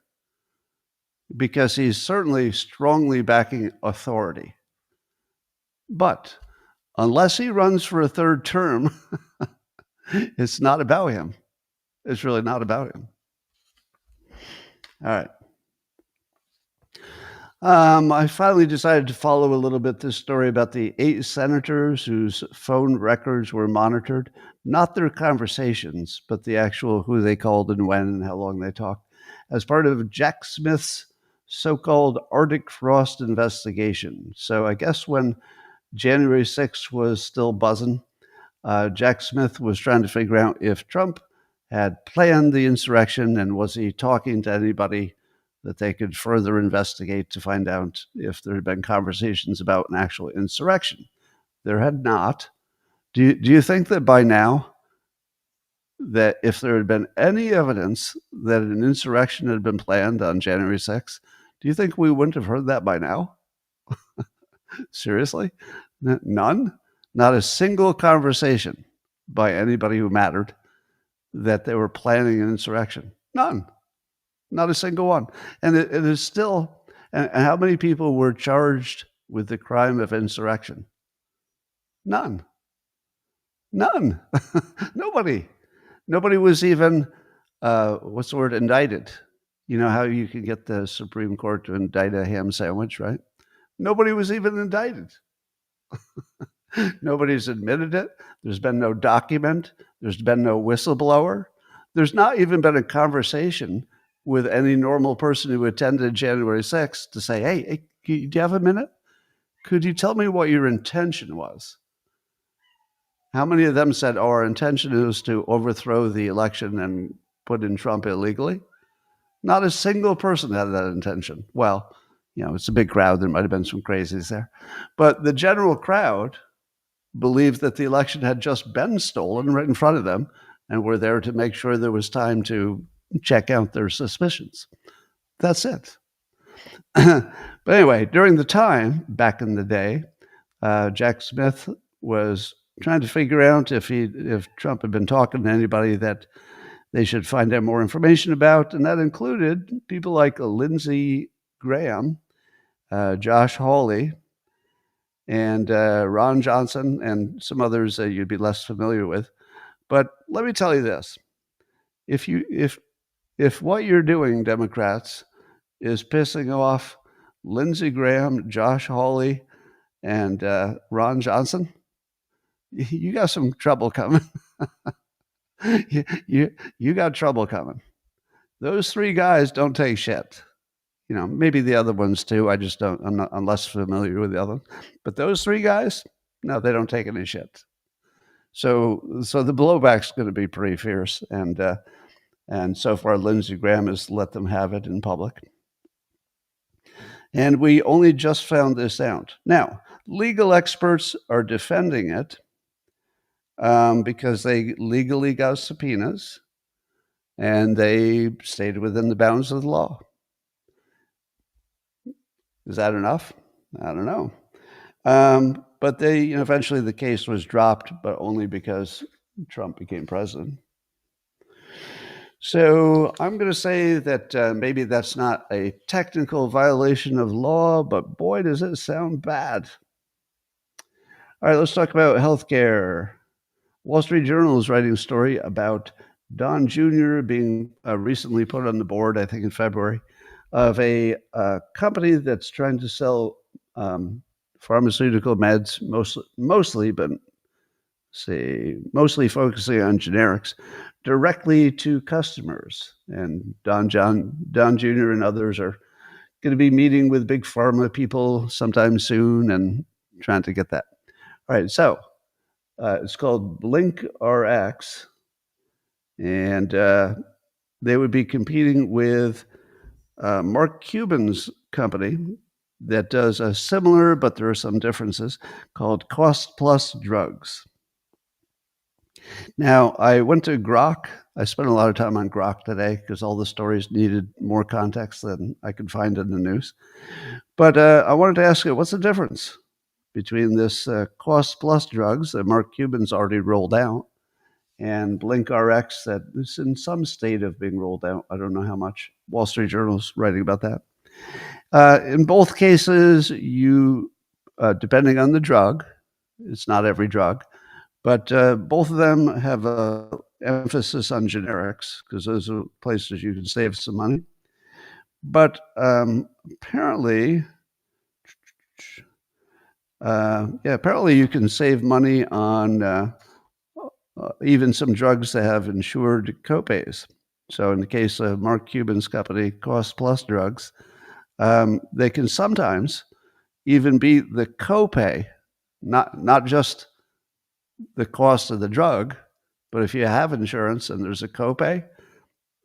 Speaker 1: Because he's certainly strongly backing authority. But unless he runs for a third term, it's not about him. It's really not about him. All right. I finally decided to follow a little bit this story about the 8 senators whose phone records were monitored, not their conversations, but the actual who they called and when and how long they talked, as part of Jack Smith's so-called Arctic Frost investigation. So I guess when January 6th was still buzzing, Jack Smith was trying to figure out if Trump had planned the insurrection and was he talking to anybody that they could further investigate to find out if there had been conversations about an actual insurrection. There had not. Do you think that by now, that if there had been any evidence that an insurrection had been planned on January 6th, do you think we wouldn't have heard that by now? Seriously? None? Not a single conversation by anybody who mattered that they were planning an insurrection. None. Not a single one. And it is still, and how many people were charged with the crime of insurrection? None. None. Nobody. Nobody was even, what's the word, indicted. You know how you can get the Supreme Court to indict a ham sandwich, right? Nobody was even indicted. Nobody's admitted it. There's been no document. There's been no whistleblower. There's not even been a conversation with any normal person who attended January 6th to say, hey, do you have a minute? Could you tell me what your intention was? How many of them said, our intention is to overthrow the election and put in Trump illegally? Not a single person had that intention. Well, it's a big crowd. There might have been some crazies there. But the general crowd believed that the election had just been stolen right in front of them and were there to make sure there was time to check out their suspicions. That's it. But anyway, during the time, back in the day, Jack Smith was trying to figure out if Trump had been talking to anybody that they should find out more information about, and that included people like Lindsey Graham, Josh Hawley, and Ron Johnson, and some others that you'd be less familiar with. But let me tell you this. If what you're doing, Democrats, is pissing off Lindsey Graham, Josh Hawley, and Ron Johnson, you got some trouble coming. you got trouble coming. Those 3 guys don't take shit. Maybe the other ones too. I'm less familiar with the other ones. But those 3 guys, no, they don't take any shit. So the blowback's going to be pretty fierce. And so far, Lindsey Graham has let them have it in public. And we only just found this out. Now, legal experts are defending it because they legally got subpoenas and they stayed within the bounds of the law. Is that enough? I don't know. But they eventually the case was dropped, but only because Trump became president. So I'm going to say that maybe that's not a technical violation of law, but boy, does it sound bad. All right, let's talk about healthcare. Wall Street Journal is writing a story about Don Jr. being recently put on the board, I think in February, of a company that's trying to sell pharmaceutical meds, mostly, but mostly focusing on generics, directly to customers. And Don Jr. and others are going to be meeting with big pharma people sometime soon and trying to get that. All right, so it's called Blink RX, and they would be competing with Mark Cuban's company that does a similar, but there are some differences, called Cost Plus Drugs. Now, I went to Grok. I spent a lot of time on Grok today because all the stories needed more context than I could find in the news. But I wanted to ask you, what's the difference between this Cost Plus Drugs that Mark Cuban's already rolled out and Blink RX that is in some state of being rolled out? I don't know how much. Wall Street Journal's writing about that. In both cases, you, depending on the drug, it's not every drug, but both of them have a emphasis on generics because those are places you can save some money. But apparently you can save money on even some drugs that have insured copays. So in the case of Mark Cuban's company, Cost Plus Drugs, they can sometimes even beat the copay, not just the cost of the drug, but if you have insurance and there's a copay,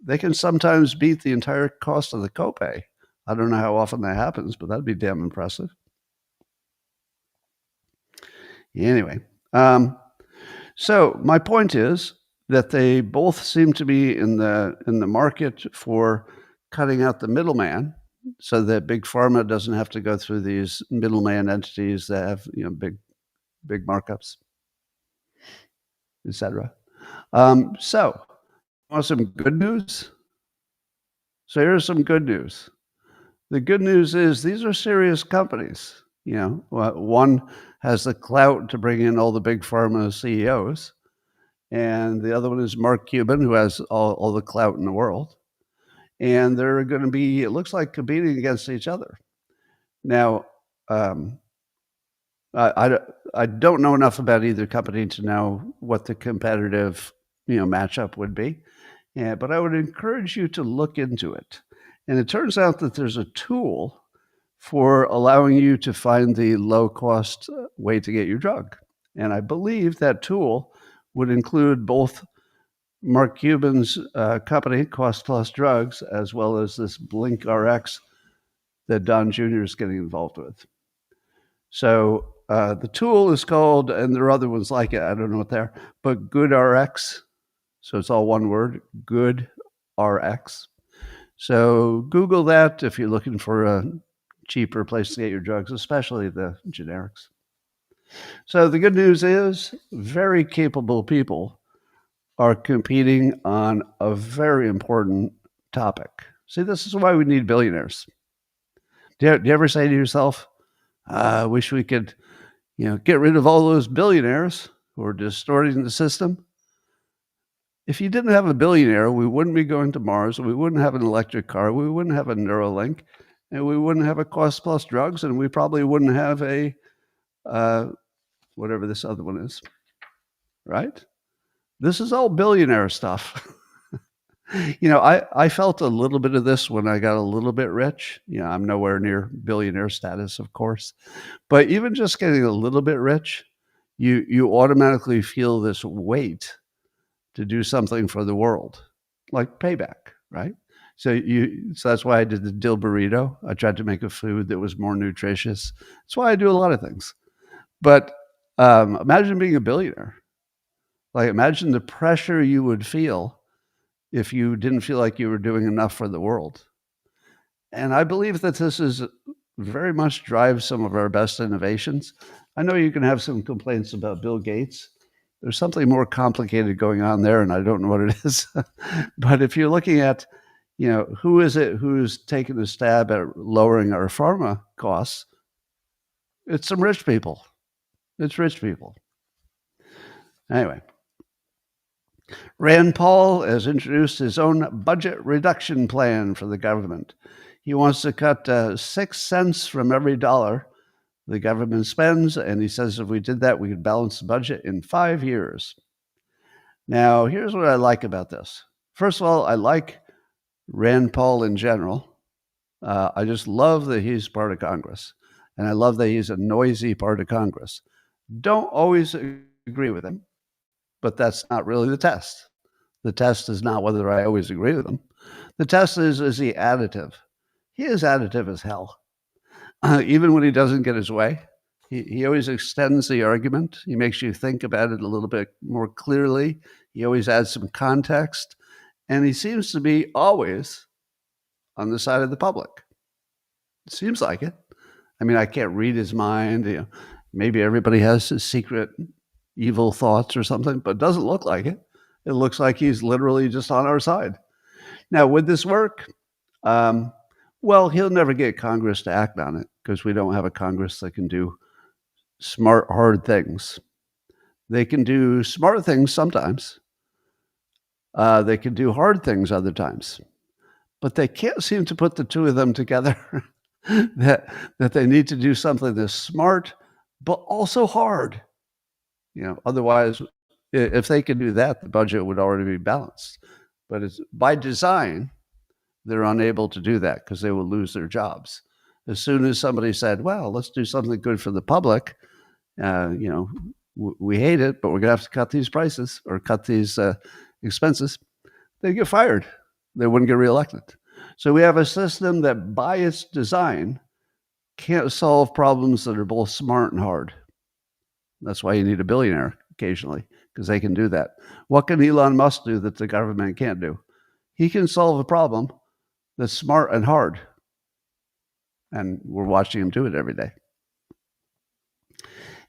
Speaker 1: they can sometimes beat the entire cost of the copay. I don't know how often that happens, but that'd be damn impressive. Anyway, so my point is that they both seem to be in the market for cutting out the middleman, so that big pharma doesn't have to go through these middleman entities that have big markups, etc. So, want some good news? So here's some good news. The good news is these are serious companies. One has the clout to bring in all the big pharma CEOs, and the other one is Mark Cuban, who has all the clout in the world. And they're going to be, it looks like, competing against each other. Now, I don't know enough about either company to know what the competitive matchup would be. Yeah, but I would encourage you to look into it. And it turns out that there's a tool for allowing you to find the low-cost way to get your drug. And I believe that tool would include both Mark Cuban's company, Cost Plus Drugs, as well as this Blink RX that Don Jr. is getting involved with. So the tool is called, and there are other ones like it, I don't know what they are, but Good RX. So it's all one word, Good RX. So Google that if you're looking for a cheaper place to get your drugs, especially the generics. So the good news is very capable people are competing on a very important topic. See, this is why we need billionaires. Do you ever say to yourself, I wish we could, get rid of all those billionaires who are distorting the system? If you didn't have a billionaire, we wouldn't be going to Mars, we wouldn't have an electric car, we wouldn't have a Neuralink, and we wouldn't have a Cost Plus Drugs, and we probably wouldn't have a whatever this other one is, right? This is all billionaire stuff. I felt a little bit of this when I got a little bit rich. I'm nowhere near billionaire status, of course, but even just getting a little bit rich, you automatically feel this weight to do something for the world, like payback, right? So that's why I did the dill burrito. I tried to make a food that was more nutritious. That's why I do a lot of things. But imagine being a billionaire. Like, imagine the pressure you would feel if you didn't feel like you were doing enough for the world. And I believe that this is very much drives some of our best innovations. I know you can have some complaints about Bill Gates, There's something more complicated going on there, and I don't know what it is. But if you're looking at, who is it who's taking a stab at lowering our pharma costs? It's some rich people. It's rich people. Anyway, Rand Paul has introduced his own budget reduction plan for the government. He wants to cut 6 cents from every dollar the government spends, and he says if we did that, we could balance the budget in 5 years. Now, here's what I like about this. First of all, I like Rand Paul in general. I just love that he's part of Congress, and I love that he's a noisy part of Congress. Don't always agree with him, but that's not really the test. The test is not whether I always agree with him. The test is he additive? He is additive as hell. Even when he doesn't get his way, he always extends the argument. He makes you think about it a little bit more clearly. He always adds some context, and he seems to be always on the side of the public. It seems like it. I mean, I can't read his mind. Maybe everybody has his secret evil thoughts or something, but it doesn't look like it. It looks like he's literally just on our side. Now, would this work? Well, he'll never get Congress to act on it because we don't have a Congress that can do smart, hard things. They can do smart things sometimes. They can do hard things other times. But they can't seem to put the two of them together, that they need to do something that's smart, but also hard. Otherwise, if they could do that, the budget would already be balanced. But it's by design, they're unable to do that because they will lose their jobs. As soon as somebody said, well, let's do something good for the public, we hate it, but we're going to have to cut these prices or cut these expenses, they get fired. They wouldn't get reelected. So we have a system that by its design can't solve problems that are both smart and hard. That's why you need a billionaire occasionally, because they can do that. What can Elon Musk do that the government can't do? He can solve a problem that's smart and hard. And we're watching him do it every day.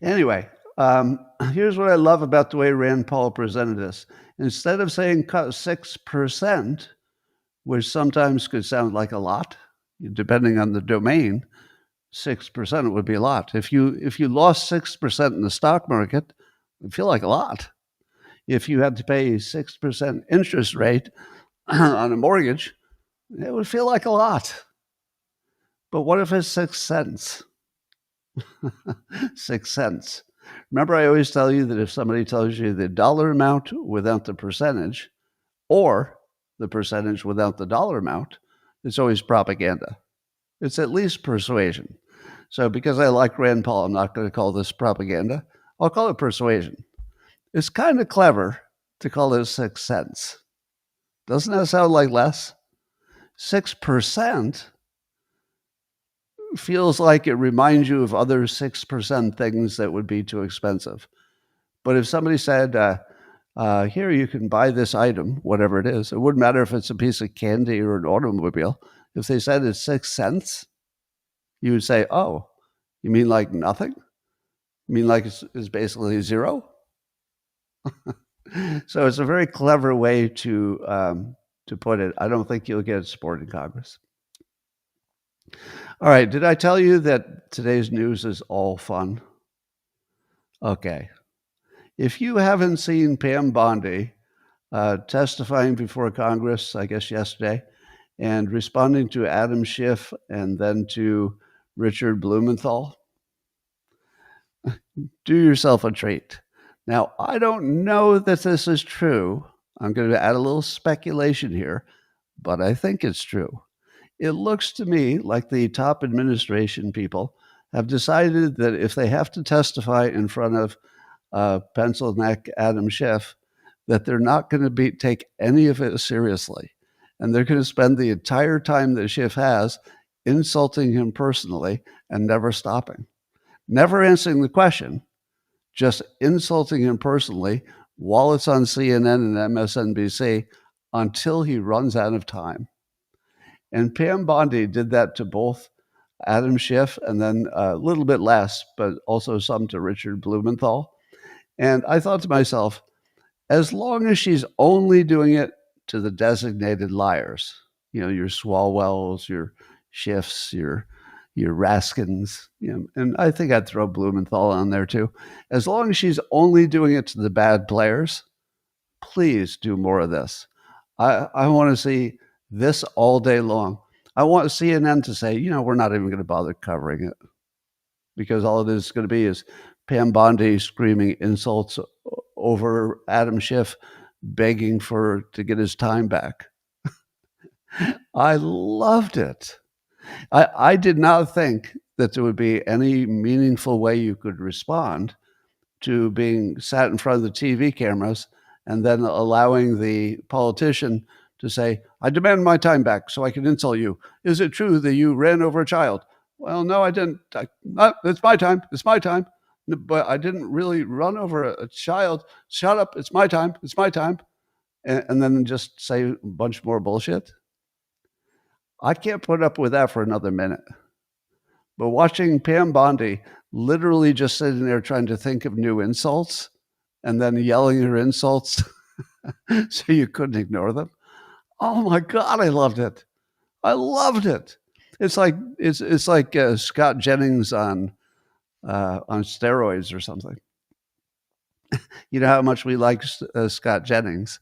Speaker 1: Anyway, here's what I love about the way Rand Paul presented this. Instead of saying cut 6%, which sometimes could sound like a lot, depending on the domain, 6% would be a lot. If you lost 6% in the stock market, it would feel like a lot. If you had to pay 6% interest rate on a mortgage, it would feel like a lot. But what if it's 6 cents? 6 cents. Remember, I always tell you that if somebody tells you the dollar amount without the percentage, or the percentage without the dollar amount, it's always propaganda. It's at least persuasion. So because I like Rand Paul, I'm not going to call this propaganda. I'll call it persuasion. It's kind of clever to call it 6 cents. Doesn't that sound like less? 6% feels like it reminds you of other 6% things that would be too expensive. But if somebody said, here, you can buy this item, whatever it is, it wouldn't matter if it's a piece of candy or an automobile. If they said it's 6 cents, you would say, oh, you mean like nothing? You mean like it's basically zero? So it's a very clever way to put it. I don't think you'll get support in Congress. All right, did I tell you that today's news is all fun? Okay. If you haven't seen Pam Bondi testifying before Congress, I guess yesterday, and responding to Adam Schiff and then to Richard Blumenthal, do yourself a treat. Now, I don't know that this is true. I'm going to add a little speculation here, but I think it's true. It looks to me like the top administration people have decided that if they have to testify in front of pencil neck Adam Schiff, that they're not going to take any of it seriously. And they're going to spend the entire time that Schiff has insulting him personally and never stopping. Never answering the question, just insulting him personally while it's on CNN and MSNBC until he runs out of time. And Pam Bondi did that to both Adam Schiff and then a little bit less, but also some to Richard Blumenthal. And I thought to myself, as long as she's only doing it to the designated liars, your Swalwells, your Schiffs, your Raskins, and I think I'd throw Blumenthal on there too. As long as she's only doing it to the bad players, please do more of this. I want to see this all day long. I want CNN to say, we're not even going to bother covering it, because all it is going to be is Pam Bondi screaming insults over Adam Schiff begging to get his time back. I loved it. I did not think that there would be any meaningful way you could respond to being sat in front of the TV cameras and then allowing the politician to say, I demand my time back so I can insult you. Is it true that you ran over a child? Well, no, I didn't. It's my time. It's my time. But I didn't really run over a child. Shut up. It's my time. It's my time. And then just say a bunch more bullshit. I can't put up with that for another minute. But watching Pam Bondi literally just sitting there trying to think of new insults and then yelling her insults so you couldn't ignore them. Oh my God, I loved it. I loved it. It's like Scott Jennings on steroids or something. You know how much we like Scott Jennings,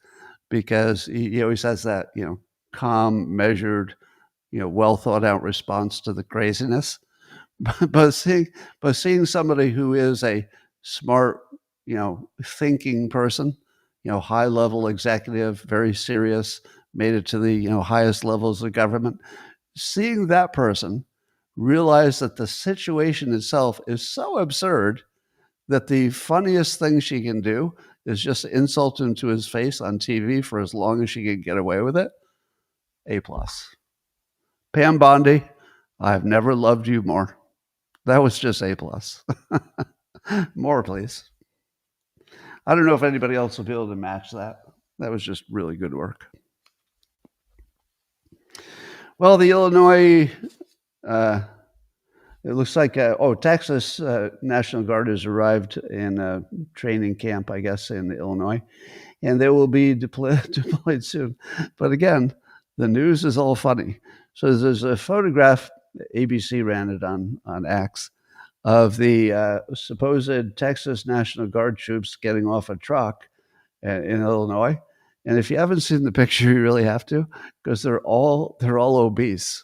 Speaker 1: because he always has that, calm, measured, well thought out response to the craziness. But seeing somebody who is a smart, thinking person, high level executive, very serious, made it to the highest levels of government, seeing that person realize that the situation itself is so absurd that the funniest thing she can do is just insult him to his face on TV for as long as she can get away with it. A+. Pam Bondi, I've never loved you more. That was just A+. More, please. I don't know if anybody else will be able to match that. That was just really good work. Well, the Illinois, it looks like, Texas National Guard has arrived in a training camp, I guess, in Illinois, and they will be deployed soon. But again, the news is all funny. So there's a photograph, ABC ran it on X, of the supposed Texas National Guard troops getting off a truck in Illinois. And if you haven't seen the picture, you really have to, because they're all obese.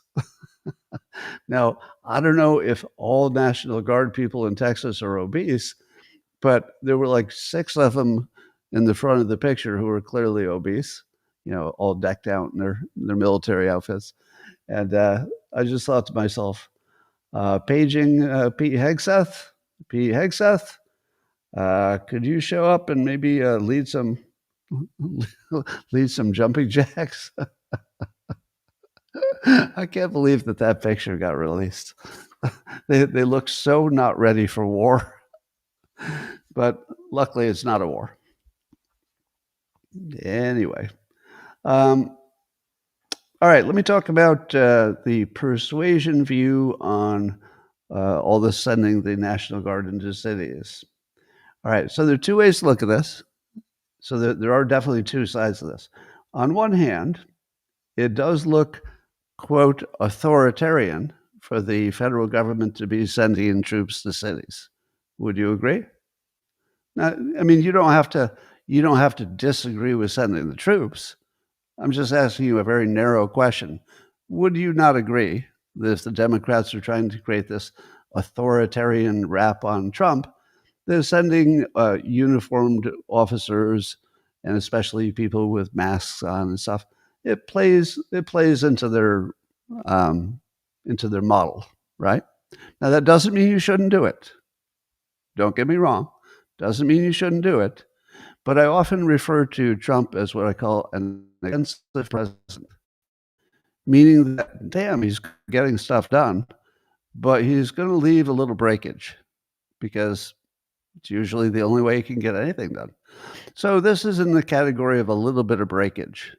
Speaker 1: Now, I don't know if all National Guard people in Texas are obese, but there were like 6 of them in the front of the picture who were clearly obese, all decked out in their military outfits. And I just thought to myself, paging Pete Hegseth. Pete Hegseth, could you show up and maybe lead some jumping jacks? I can't believe that picture got released. They look so not ready for war, but luckily it's not a war. Anyway, all right, let me talk about the persuasion view on all this sending the National Guard into cities. All right, so there are 2 ways to look at this. So there are definitely 2 sides of this. On one hand, it does look, quote, authoritarian for the federal government to be sending in troops to cities. Would you agree? Now, I mean, you don't have to disagree with sending the troops. I'm just asking you a very narrow question. Would you not agree that if the Democrats are trying to create this authoritarian rap on Trump, they're sending uniformed officers, and especially people with masks on and stuff, it plays into their model, right? Now, that doesn't mean you shouldn't do it. Don't get me wrong. Doesn't mean you shouldn't do it. But I often refer to Trump as what I call an offensive president, meaning that, damn, he's getting stuff done, but he's going to leave a little breakage because it's usually the only way he can get anything done. So this is in the category of a little bit of breakage,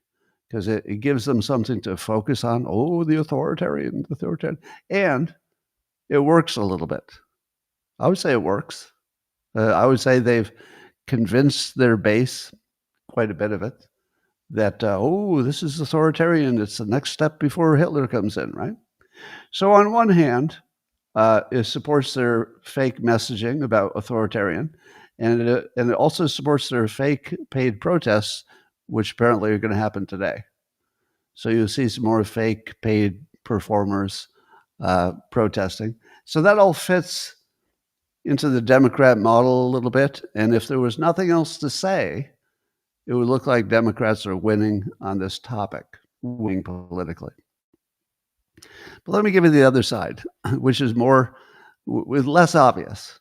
Speaker 1: because it gives them something to focus on. Oh, the authoritarian. And it works a little bit. I would say it works. I would say they've convince their base, quite a bit of it, that, this is authoritarian. It's the next step before Hitler comes in, right? So on one hand, it supports their fake messaging about authoritarian, and it also supports their fake paid protests, which apparently are going to happen today. So you'll see some more fake paid performers protesting. So that all fits into the Democrat model a little bit. And if there was nothing else to say, it would look like Democrats are winning on this topic, winning politically. But let me give you the other side, which is more with less obvious.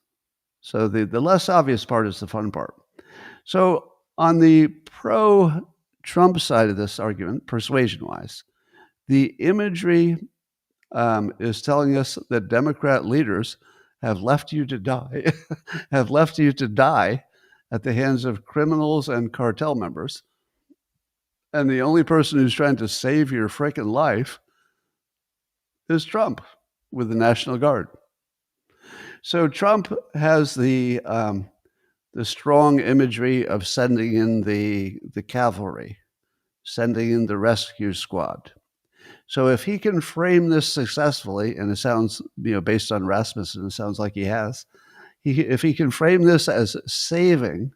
Speaker 1: So the less obvious part is the fun part. So on the pro-Trump side of this argument, persuasion-wise, the imagery is telling us that Democrat leaders have left you to die, have left you to die at the hands of criminals and cartel members. And the only person who's trying to save your frickin' life is Trump with the National Guard. So Trump has the strong imagery of sending in the cavalry, sending in the rescue squad. So if he can frame this successfully, and it sounds, based on Rasmussen, it sounds like he has, if he can frame this as saving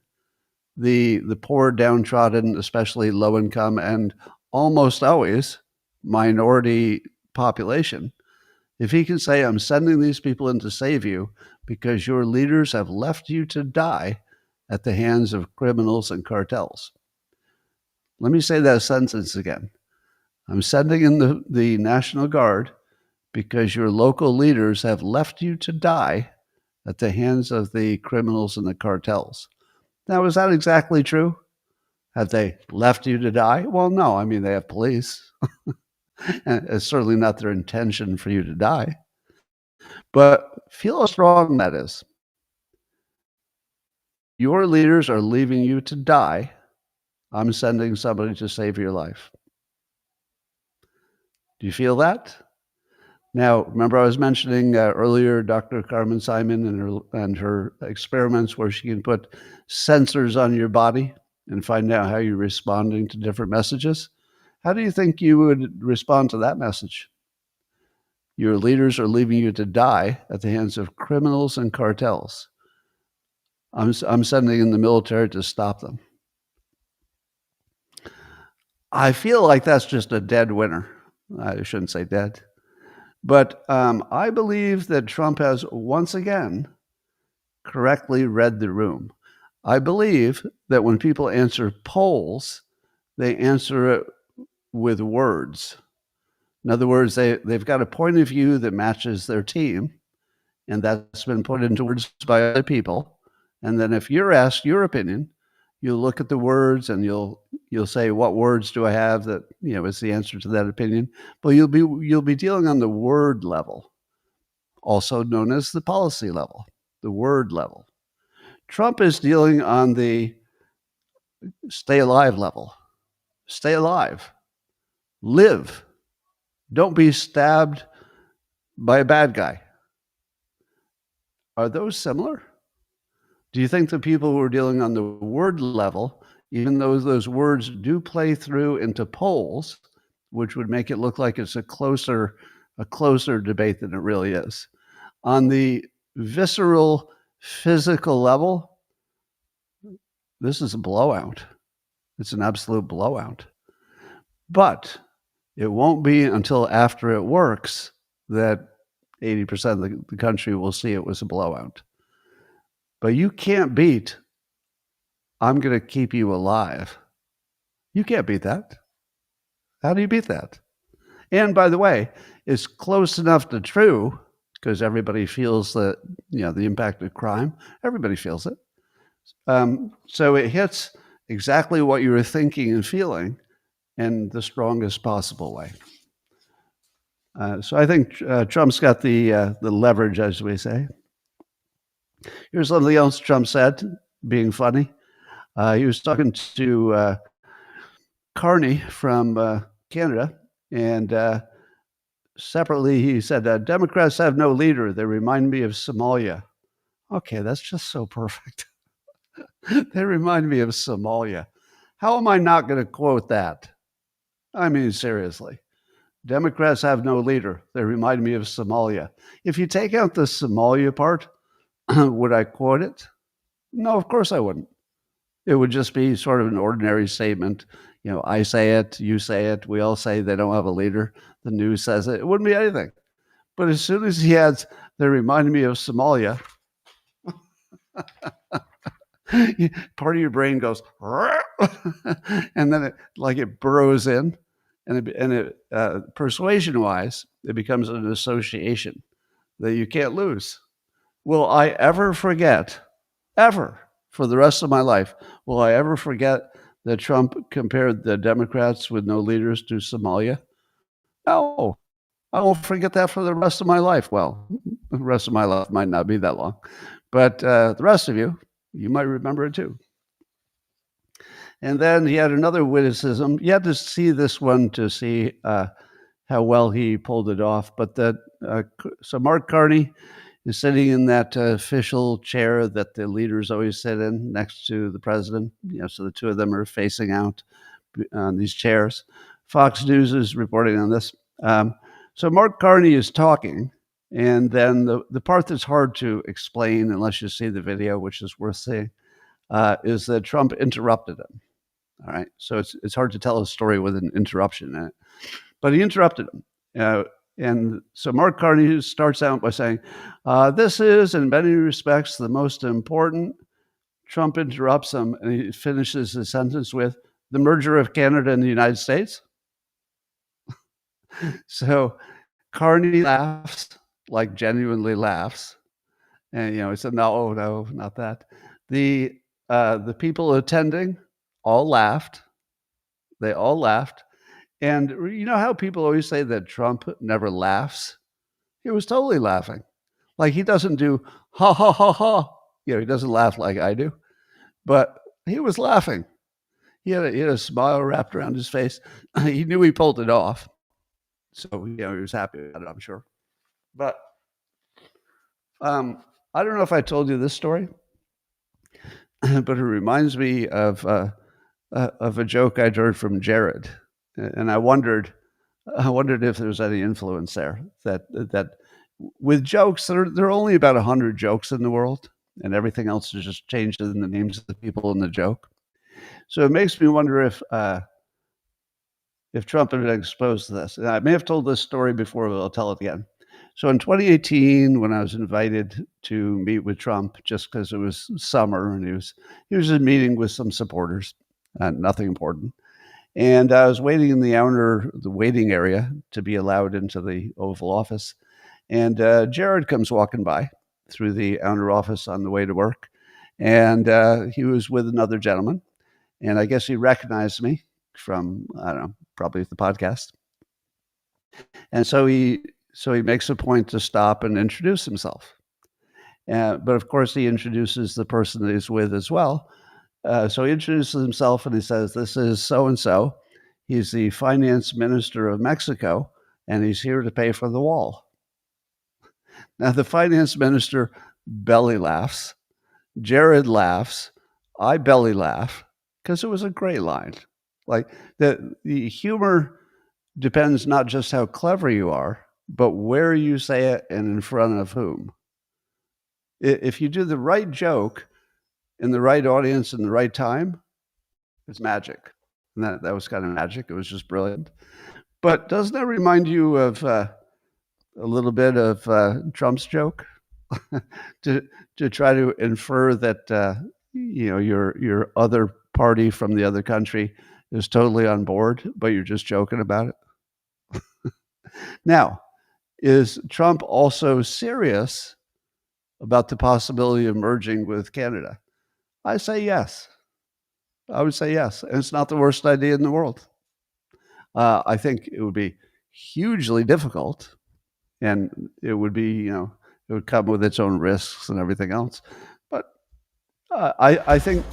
Speaker 1: the poor, downtrodden, especially low income, and almost always minority population, if he can say, I'm sending these people in to save you because your leaders have left you to die at the hands of criminals and cartels. Let me say that sentence again. I'm sending in the National Guard because your local leaders have left you to die at the hands of the criminals and the cartels. Now, is that exactly true? Have they left you to die? Well, no. I mean, they have police. And it's certainly not their intention for you to die. But feel how strong that is. Your leaders are leaving you to die. I'm sending somebody to save your life. Do you feel that? Now, remember I was mentioning earlier Dr. Carmen Simon and her experiments where she can put sensors on your body and find out how you're responding to different messages? How do you think you would respond to that message? Your leaders are leaving you to die at the hands of criminals and cartels. I'm sending in the military to stop them. I feel like that's just a dead winner. I shouldn't say dead. But I believe that Trump has once again correctly read the room. I believe that when people answer polls, they answer it with words. In other words, they've got a point of view that matches their team, and that's been put into words by other people. And then if you're asked your opinion, you'll look at the words and you'll say, what words do I have that is the answer to that opinion? But you'll be dealing on the word level, also known as the policy level, the word level. Trump is dealing on the stay alive level. Stay alive. Live. Don't be stabbed by a bad guy. Are those similar? Do you think the people who are dealing on the word level, even though those words do play through into polls, which would make it look like it's a closer debate than it really is, on the visceral, physical level, this is a blowout. It's an absolute blowout. But it won't be until after it works that 80% of the country will see it was a blowout. But you can't beat, I'm going to keep you alive. You can't beat that. How do you beat that? And by the way, it's close enough to true because everybody feels that, the impact of crime. Everybody feels it. So it hits exactly what you were thinking and feeling in the strongest possible way. So I think Trump's got the leverage, as we say. Here's something else Trump said, being funny. He was talking to Carney from Canada, and separately he said, Democrats have no leader. They remind me of Somalia. Okay, that's just so perfect. They remind me of Somalia. How am I not going to quote that? I mean, seriously. Democrats have no leader. They remind me of Somalia. If you take out the Somalia part, would I quote it? No, of course I wouldn't. It would just be sort of an ordinary statement. You know, I say it, you say it, we all say they don't have a leader. The news says it. It wouldn't be anything. But as soon as he adds, they remind me of Somalia, part of your brain goes, and then it burrows in, and persuasion wise, it becomes an association that you can't lose. Will I ever forget, ever, for the rest of my life, will I ever forget that Trump compared the Democrats with no leaders to Somalia? No, I won't forget that for the rest of my life. Well, the rest of my life might not be that long, but the rest of you, you might remember it too. And then he had another witticism. You had to see this one to see how well he pulled it off. But so Mark Carney is sitting in that official chair that the leaders always sit in next to the president. You know, so the two of them are facing out on these chairs. Fox News is reporting on this. So Mark Carney is talking, and then the part that's hard to explain unless you see the video, which is worth seeing, is that Trump interrupted him. All right, so it's hard to tell a story with an interruption in it, but he interrupted him. And so Mark Carney starts out by saying, this is, in many respects, the most important. Trump interrupts him, and he finishes his sentence with, the merger of Canada and the United States. So Carney laughs, like genuinely laughs. And, you know, he said, no, not that. The people attending all laughed. They all laughed. And you know how people always say that Trump never laughs? He was totally laughing. Like he doesn't do ha ha ha ha. You know, he doesn't laugh like I do, but he was laughing. He had a smile wrapped around his face. He knew he pulled it off. So, you know, he was happy about it, I'm sure. But I don't know if I told you this story, but it reminds me of a joke I'd heard from Jared. And I wondered if there was any influence there that with jokes, there are only about 100 jokes in the world, and everything else is just changed in the names of the people in the joke. So it makes me wonder if Trump had been exposed to this. And I may have told this story before, but I'll tell it again. So in 2018, when I was invited to meet with Trump, just because it was summer and he was in a meeting with some supporters, nothing important. And I was waiting in the waiting area to be allowed into the Oval Office. And Jared comes walking by through the outer office on the way to work. And he was with another gentleman. And I guess he recognized me from, I don't know, probably the podcast. And so he makes a point to stop and introduce himself. But of course, he introduces the person that he's with as well. So he introduces himself and he says, this is so-and-so. He's the finance minister of Mexico, and he's here to pay for the wall. Now, the finance minister belly laughs. Jared laughs. I belly laugh because it was a great line. Like the humor depends not just how clever you are, but where you say it and in front of whom. If you do the right joke in the right audience in the right time, it's magic. And that was kind of magic. It was just brilliant. But doesn't that remind you of a little bit of Trump's joke? to try to infer that you know your other party from the other country is totally on board, but you're just joking about it. Now, is Trump also serious about the possibility of merging with Canada? I say yes. I would say yes. And it's not the worst idea in the world. I think it would be hugely difficult, and it would be, you know, it would come with its own risks and everything else. But I think.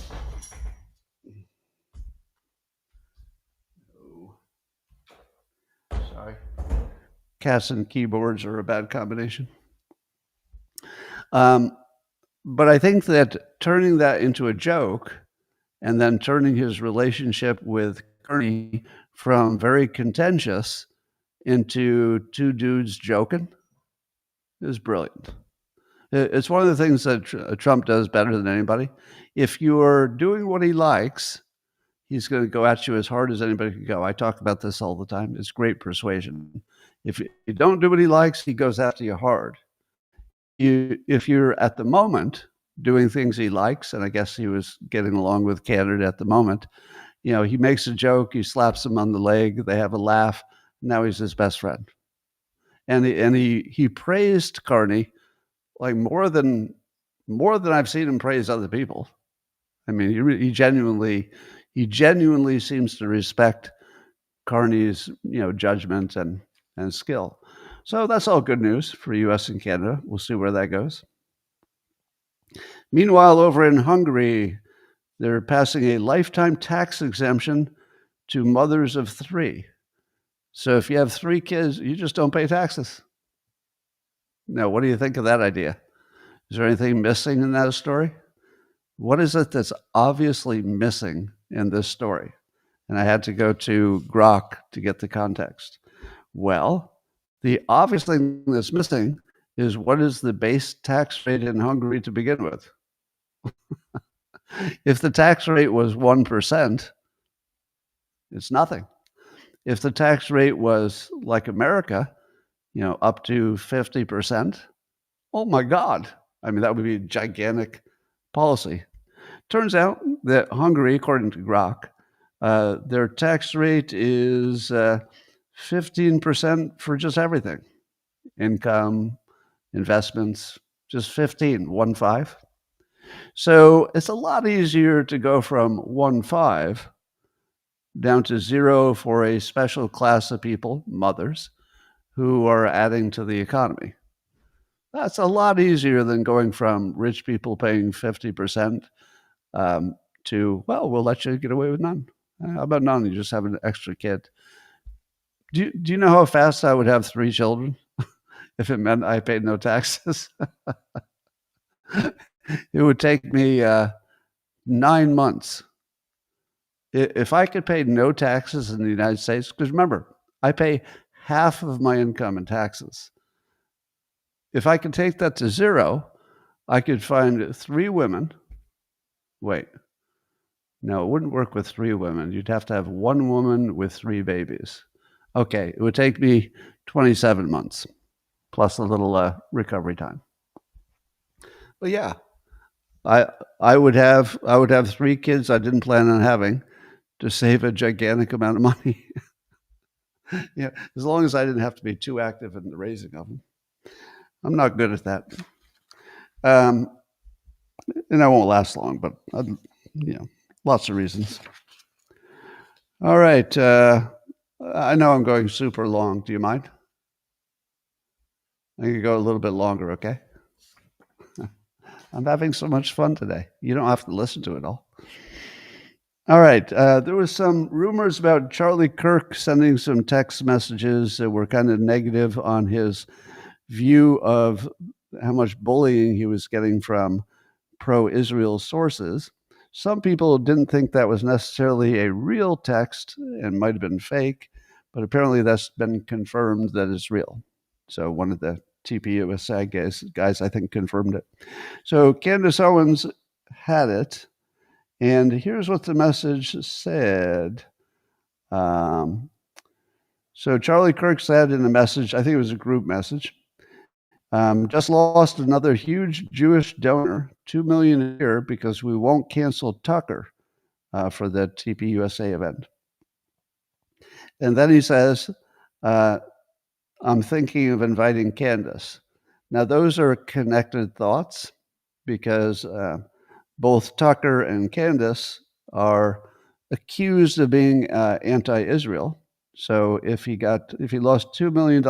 Speaker 1: Sorry. Cats and keyboards are a bad combination. But I think that turning that into a joke and then turning his relationship with Kearney from very contentious into two dudes joking is brilliant. It's one of the things that Trump does better than anybody. If you're doing what he likes, he's going to go at you as hard as anybody can go. I talk about this all the time. It's great persuasion. If you don't do what he likes, he goes after you hard. If you're at the moment doing things he likes, and I guess he was getting along with Canada at the moment, he makes a joke, he slaps him on the leg, they have a laugh. Now he's his best friend. And he praised Carney like more than I've seen him praise other people. I mean, he genuinely seems to respect Carney's judgment and skill. So that's all good news for U.S. and Canada. We'll see where that goes. Meanwhile, over in Hungary, they're passing a lifetime tax exemption to mothers of 3. So if you have 3 kids, you just don't pay taxes. Now, what do you think of that idea? Is there anything missing in that story? What is it that's obviously missing in this story? And I had to go to Grok to get the context. Well, the obvious thing that's missing is what is the base tax rate in Hungary to begin with? If the tax rate was 1%, it's nothing. If the tax rate was like America, up to 50%, oh my God. I mean, that would be a gigantic policy. Turns out that Hungary, according to Grok, their tax rate is 15% for just everything. Income, investments, just 15. So it's a lot easier to go from 1.5 down to 0 for a special class of people, mothers, who are adding to the economy. That's a lot easier than going from rich people paying 50% to, well, we'll let you get away with none. How about none? You just have an extra kid. Do you know how fast I would have 3 children if it meant I paid no taxes? It would take me 9 months. If I could pay no taxes in the United States, because remember, I pay half of my income in taxes. If I could take that to 0, I could find 3 women. Wait. No, it wouldn't work with 3 women. You'd have to have 1 woman with 3 babies. Okay, it would take me 27 months, plus a little recovery time. But yeah, I would have 3 kids I didn't plan on having to save a gigantic amount of money. As long as I didn't have to be too active in the raising of them. I'm not good at that. And I won't last long, but lots of reasons. All right. I know I'm going super long. Do you mind? I can go a little bit longer, okay? I'm having so much fun today. You don't have to listen to it all. All right. There was some rumors about Charlie Kirk sending some text messages that were kind of negative on his view of how much bullying he was getting from pro-Israel sources. Some people didn't think that was necessarily a real text and might have been fake, but apparently that's been confirmed that it's real. So one of the CWSA guys, I think, confirmed it. So Candace Owens had it, and here's what the message said. So Charlie Kirk said in the message, I think it was a group message, just lost another huge Jewish donor, $2 million a year, because we won't cancel Tucker for the TPUSA event. And then he says, I'm thinking of inviting Candace. Now, those are connected thoughts because both Tucker and Candace are accused of being anti-Israel. So if he lost $2 million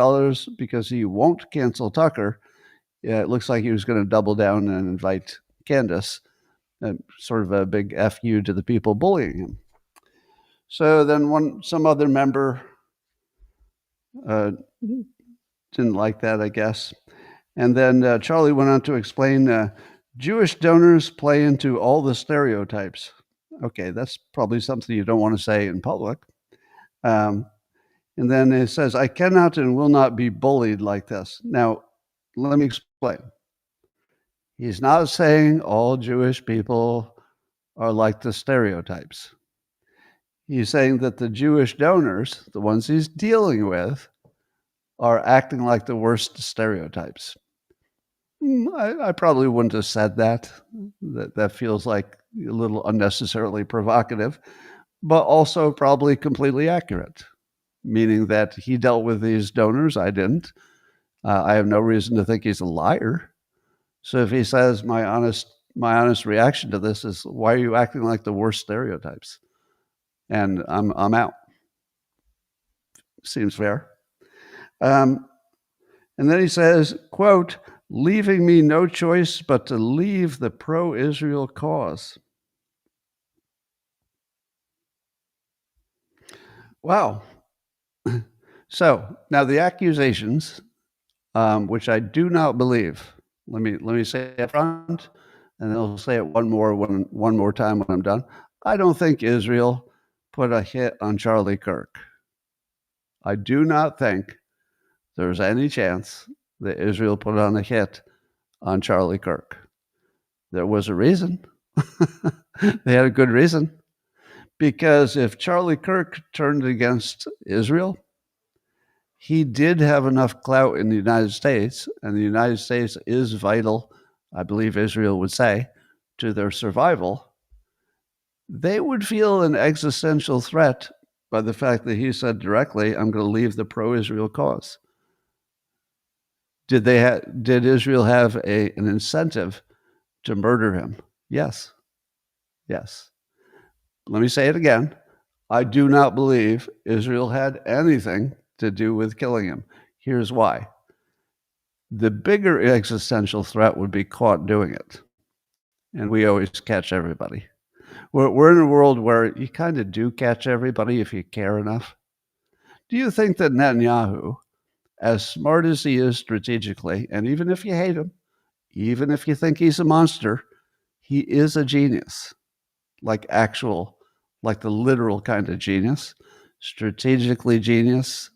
Speaker 1: because he won't cancel Tucker, it looks like he was going to double down and invite Candace, sort of a big FU to the people bullying him. So then some other member didn't like that, I guess. And then Charlie went on to explain Jewish donors play into all the stereotypes. Okay, that's probably something you don't want to say in public. Um, and then it says, I cannot and will not be bullied like this. Now, let me explain. He's not saying all Jewish people are like the stereotypes. He's saying that the Jewish donors, the ones he's dealing with, are acting like the worst stereotypes. I probably wouldn't have said that. That feels like a little unnecessarily provocative, but also probably completely accurate, meaning that he dealt with these donors. I didn't. I have no reason to think he's a liar. So if he says my honest reaction to this is, why are you acting like the worst stereotypes? And I'm out. Seems fair. And then he says, quote, leaving me no choice but to leave the pro-Israel cause. Wow. So now the accusations, which I do not believe. Let me say it up front, and then I'll say it one more time when I'm done. I don't think Israel put a hit on Charlie Kirk. I do not think there's any chance that Israel put on a hit on Charlie Kirk. There was a reason. They had a good reason. Because if Charlie Kirk turned against Israel, he did have enough clout in the United States, and the United States is vital, I believe Israel would say, to their survival. They would feel an existential threat by the fact that he said directly, I'm going to leave the pro-Israel cause. Did Israel have an incentive to murder him? Yes. Yes. Let me say it again. I do not believe Israel had anything to do with killing him. Here's why. The bigger existential threat would be caught doing it. And we always catch everybody. We're in a world where you kind of do catch everybody if you care enough. Do you think that Netanyahu, as smart as he is strategically, and even if you hate him, even if you think he's a monster, he is a genius, like the literal kind of genius, strategically genius.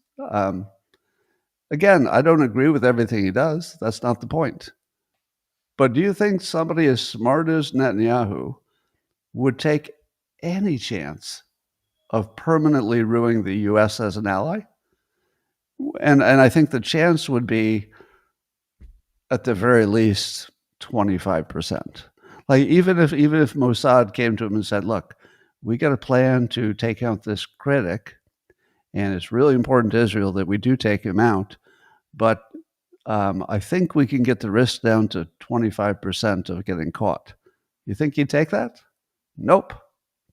Speaker 1: Again, I don't agree with everything he does. That's not the point. But do you think somebody as smart as Netanyahu would take any chance of permanently ruining the U.S. as an ally? And I think the chance would be, at the very least, 25%. Like even if Mossad came to him and said, look, we got a plan to take out this critic, and it's really important to Israel that we do take him out, but I think we can get the risk down to 25% of getting caught. You think he'd take that? Nope.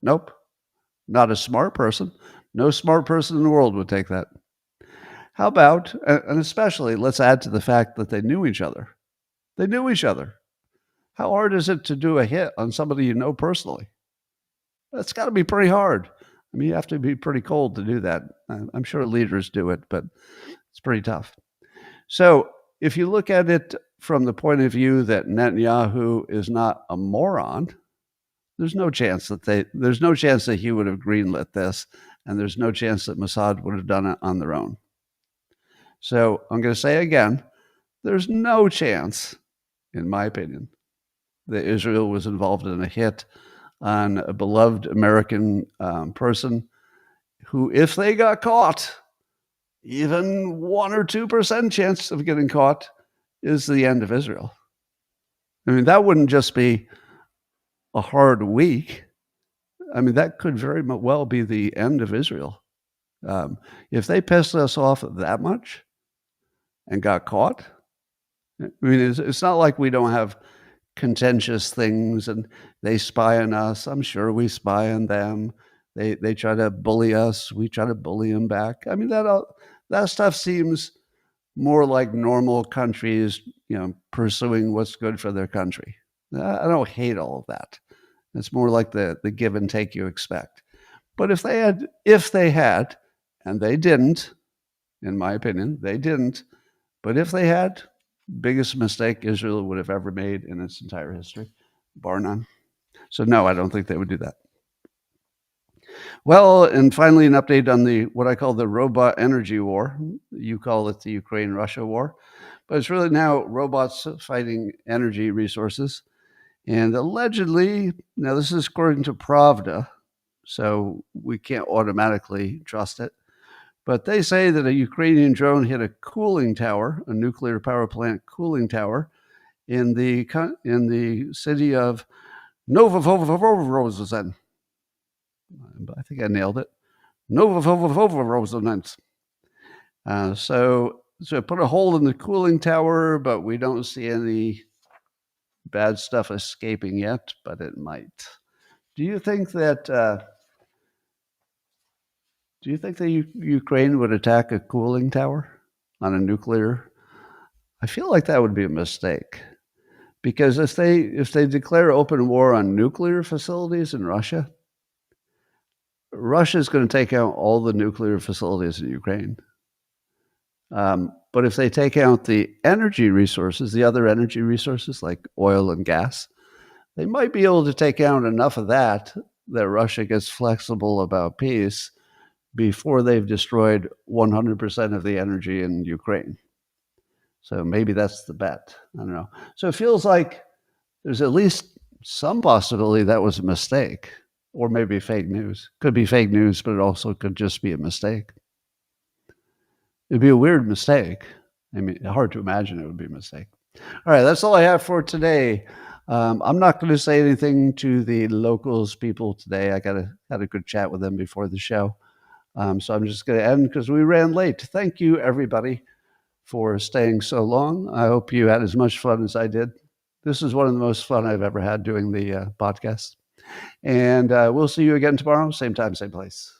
Speaker 1: Not a smart person. No smart person in the world would take that. How about, and especially, let's add to the fact that they knew each other. They knew each other. How hard is it to do a hit on somebody you know personally? That's got to be pretty hard. I mean, you have to be pretty cold to do that. I'm sure leaders do it, but it's pretty tough. So if you look at it from the point of view that Netanyahu is not a moron, there's no chance that he would have greenlit this, and there's no chance that Mossad would have done it on their own. So I'm going to say again, there's no chance, in my opinion, that Israel was involved in a hit on a beloved American person who, if they got caught, even 1 or 2% chance of getting caught is the end of Israel. I mean, that wouldn't just be a hard week. I mean, that could very well be the end of Israel. If they pissed us off that much and got caught, I mean, it's not like we don't have contentious things and they spy on us. I'm sure we spy on them. They try to bully us. We try to bully them back. I mean, that stuff seems more like normal countries, pursuing what's good for their country. I don't hate all of that. It's more like the give and take you expect. But if they had, and they didn't, in my opinion, they didn't, but if they had, biggest mistake Israel would have ever made in its entire history, bar none. So no, I don't think they would do that. Well, and finally, an update on the what I call the robot energy war. You call it the Ukraine-Russia war, but it's really now robots fighting energy resources. And allegedly, now this is according to Pravda, so we can't automatically trust it. But they say that a Ukrainian drone hit a cooling tower, a nuclear power plant cooling tower, in the city of Novorossiysk. I think I nailed it. Novorossiysk. So it put a hole in the cooling tower, but we don't see any bad stuff escaping yet, but it might. Do you think that Ukraine would attack a cooling tower on a nuclear? I feel like that would be a mistake, because if they declare open war on nuclear facilities in Russia, Russia is going to take out all the nuclear facilities in Ukraine. But if they take out the energy resources, the other energy resources like oil and gas, they might be able to take out enough of that Russia gets flexible about peace before they've destroyed 100% of the energy in Ukraine. So maybe that's the bet. I don't know. So it feels like there's at least some possibility that was a mistake, or maybe fake news. Could be fake news, but it also could just be a mistake. It'd be a weird mistake. I mean, hard to imagine it would be a mistake. All right, that's all I have for today. I'm not going to say anything to the locals people today. I had a good chat with them before the show. So I'm just going to end because we ran late. Thank you, everybody, for staying so long. I hope you had as much fun as I did. This is one of the most fun I've ever had doing the podcast. And we'll see you again tomorrow, same time, same place.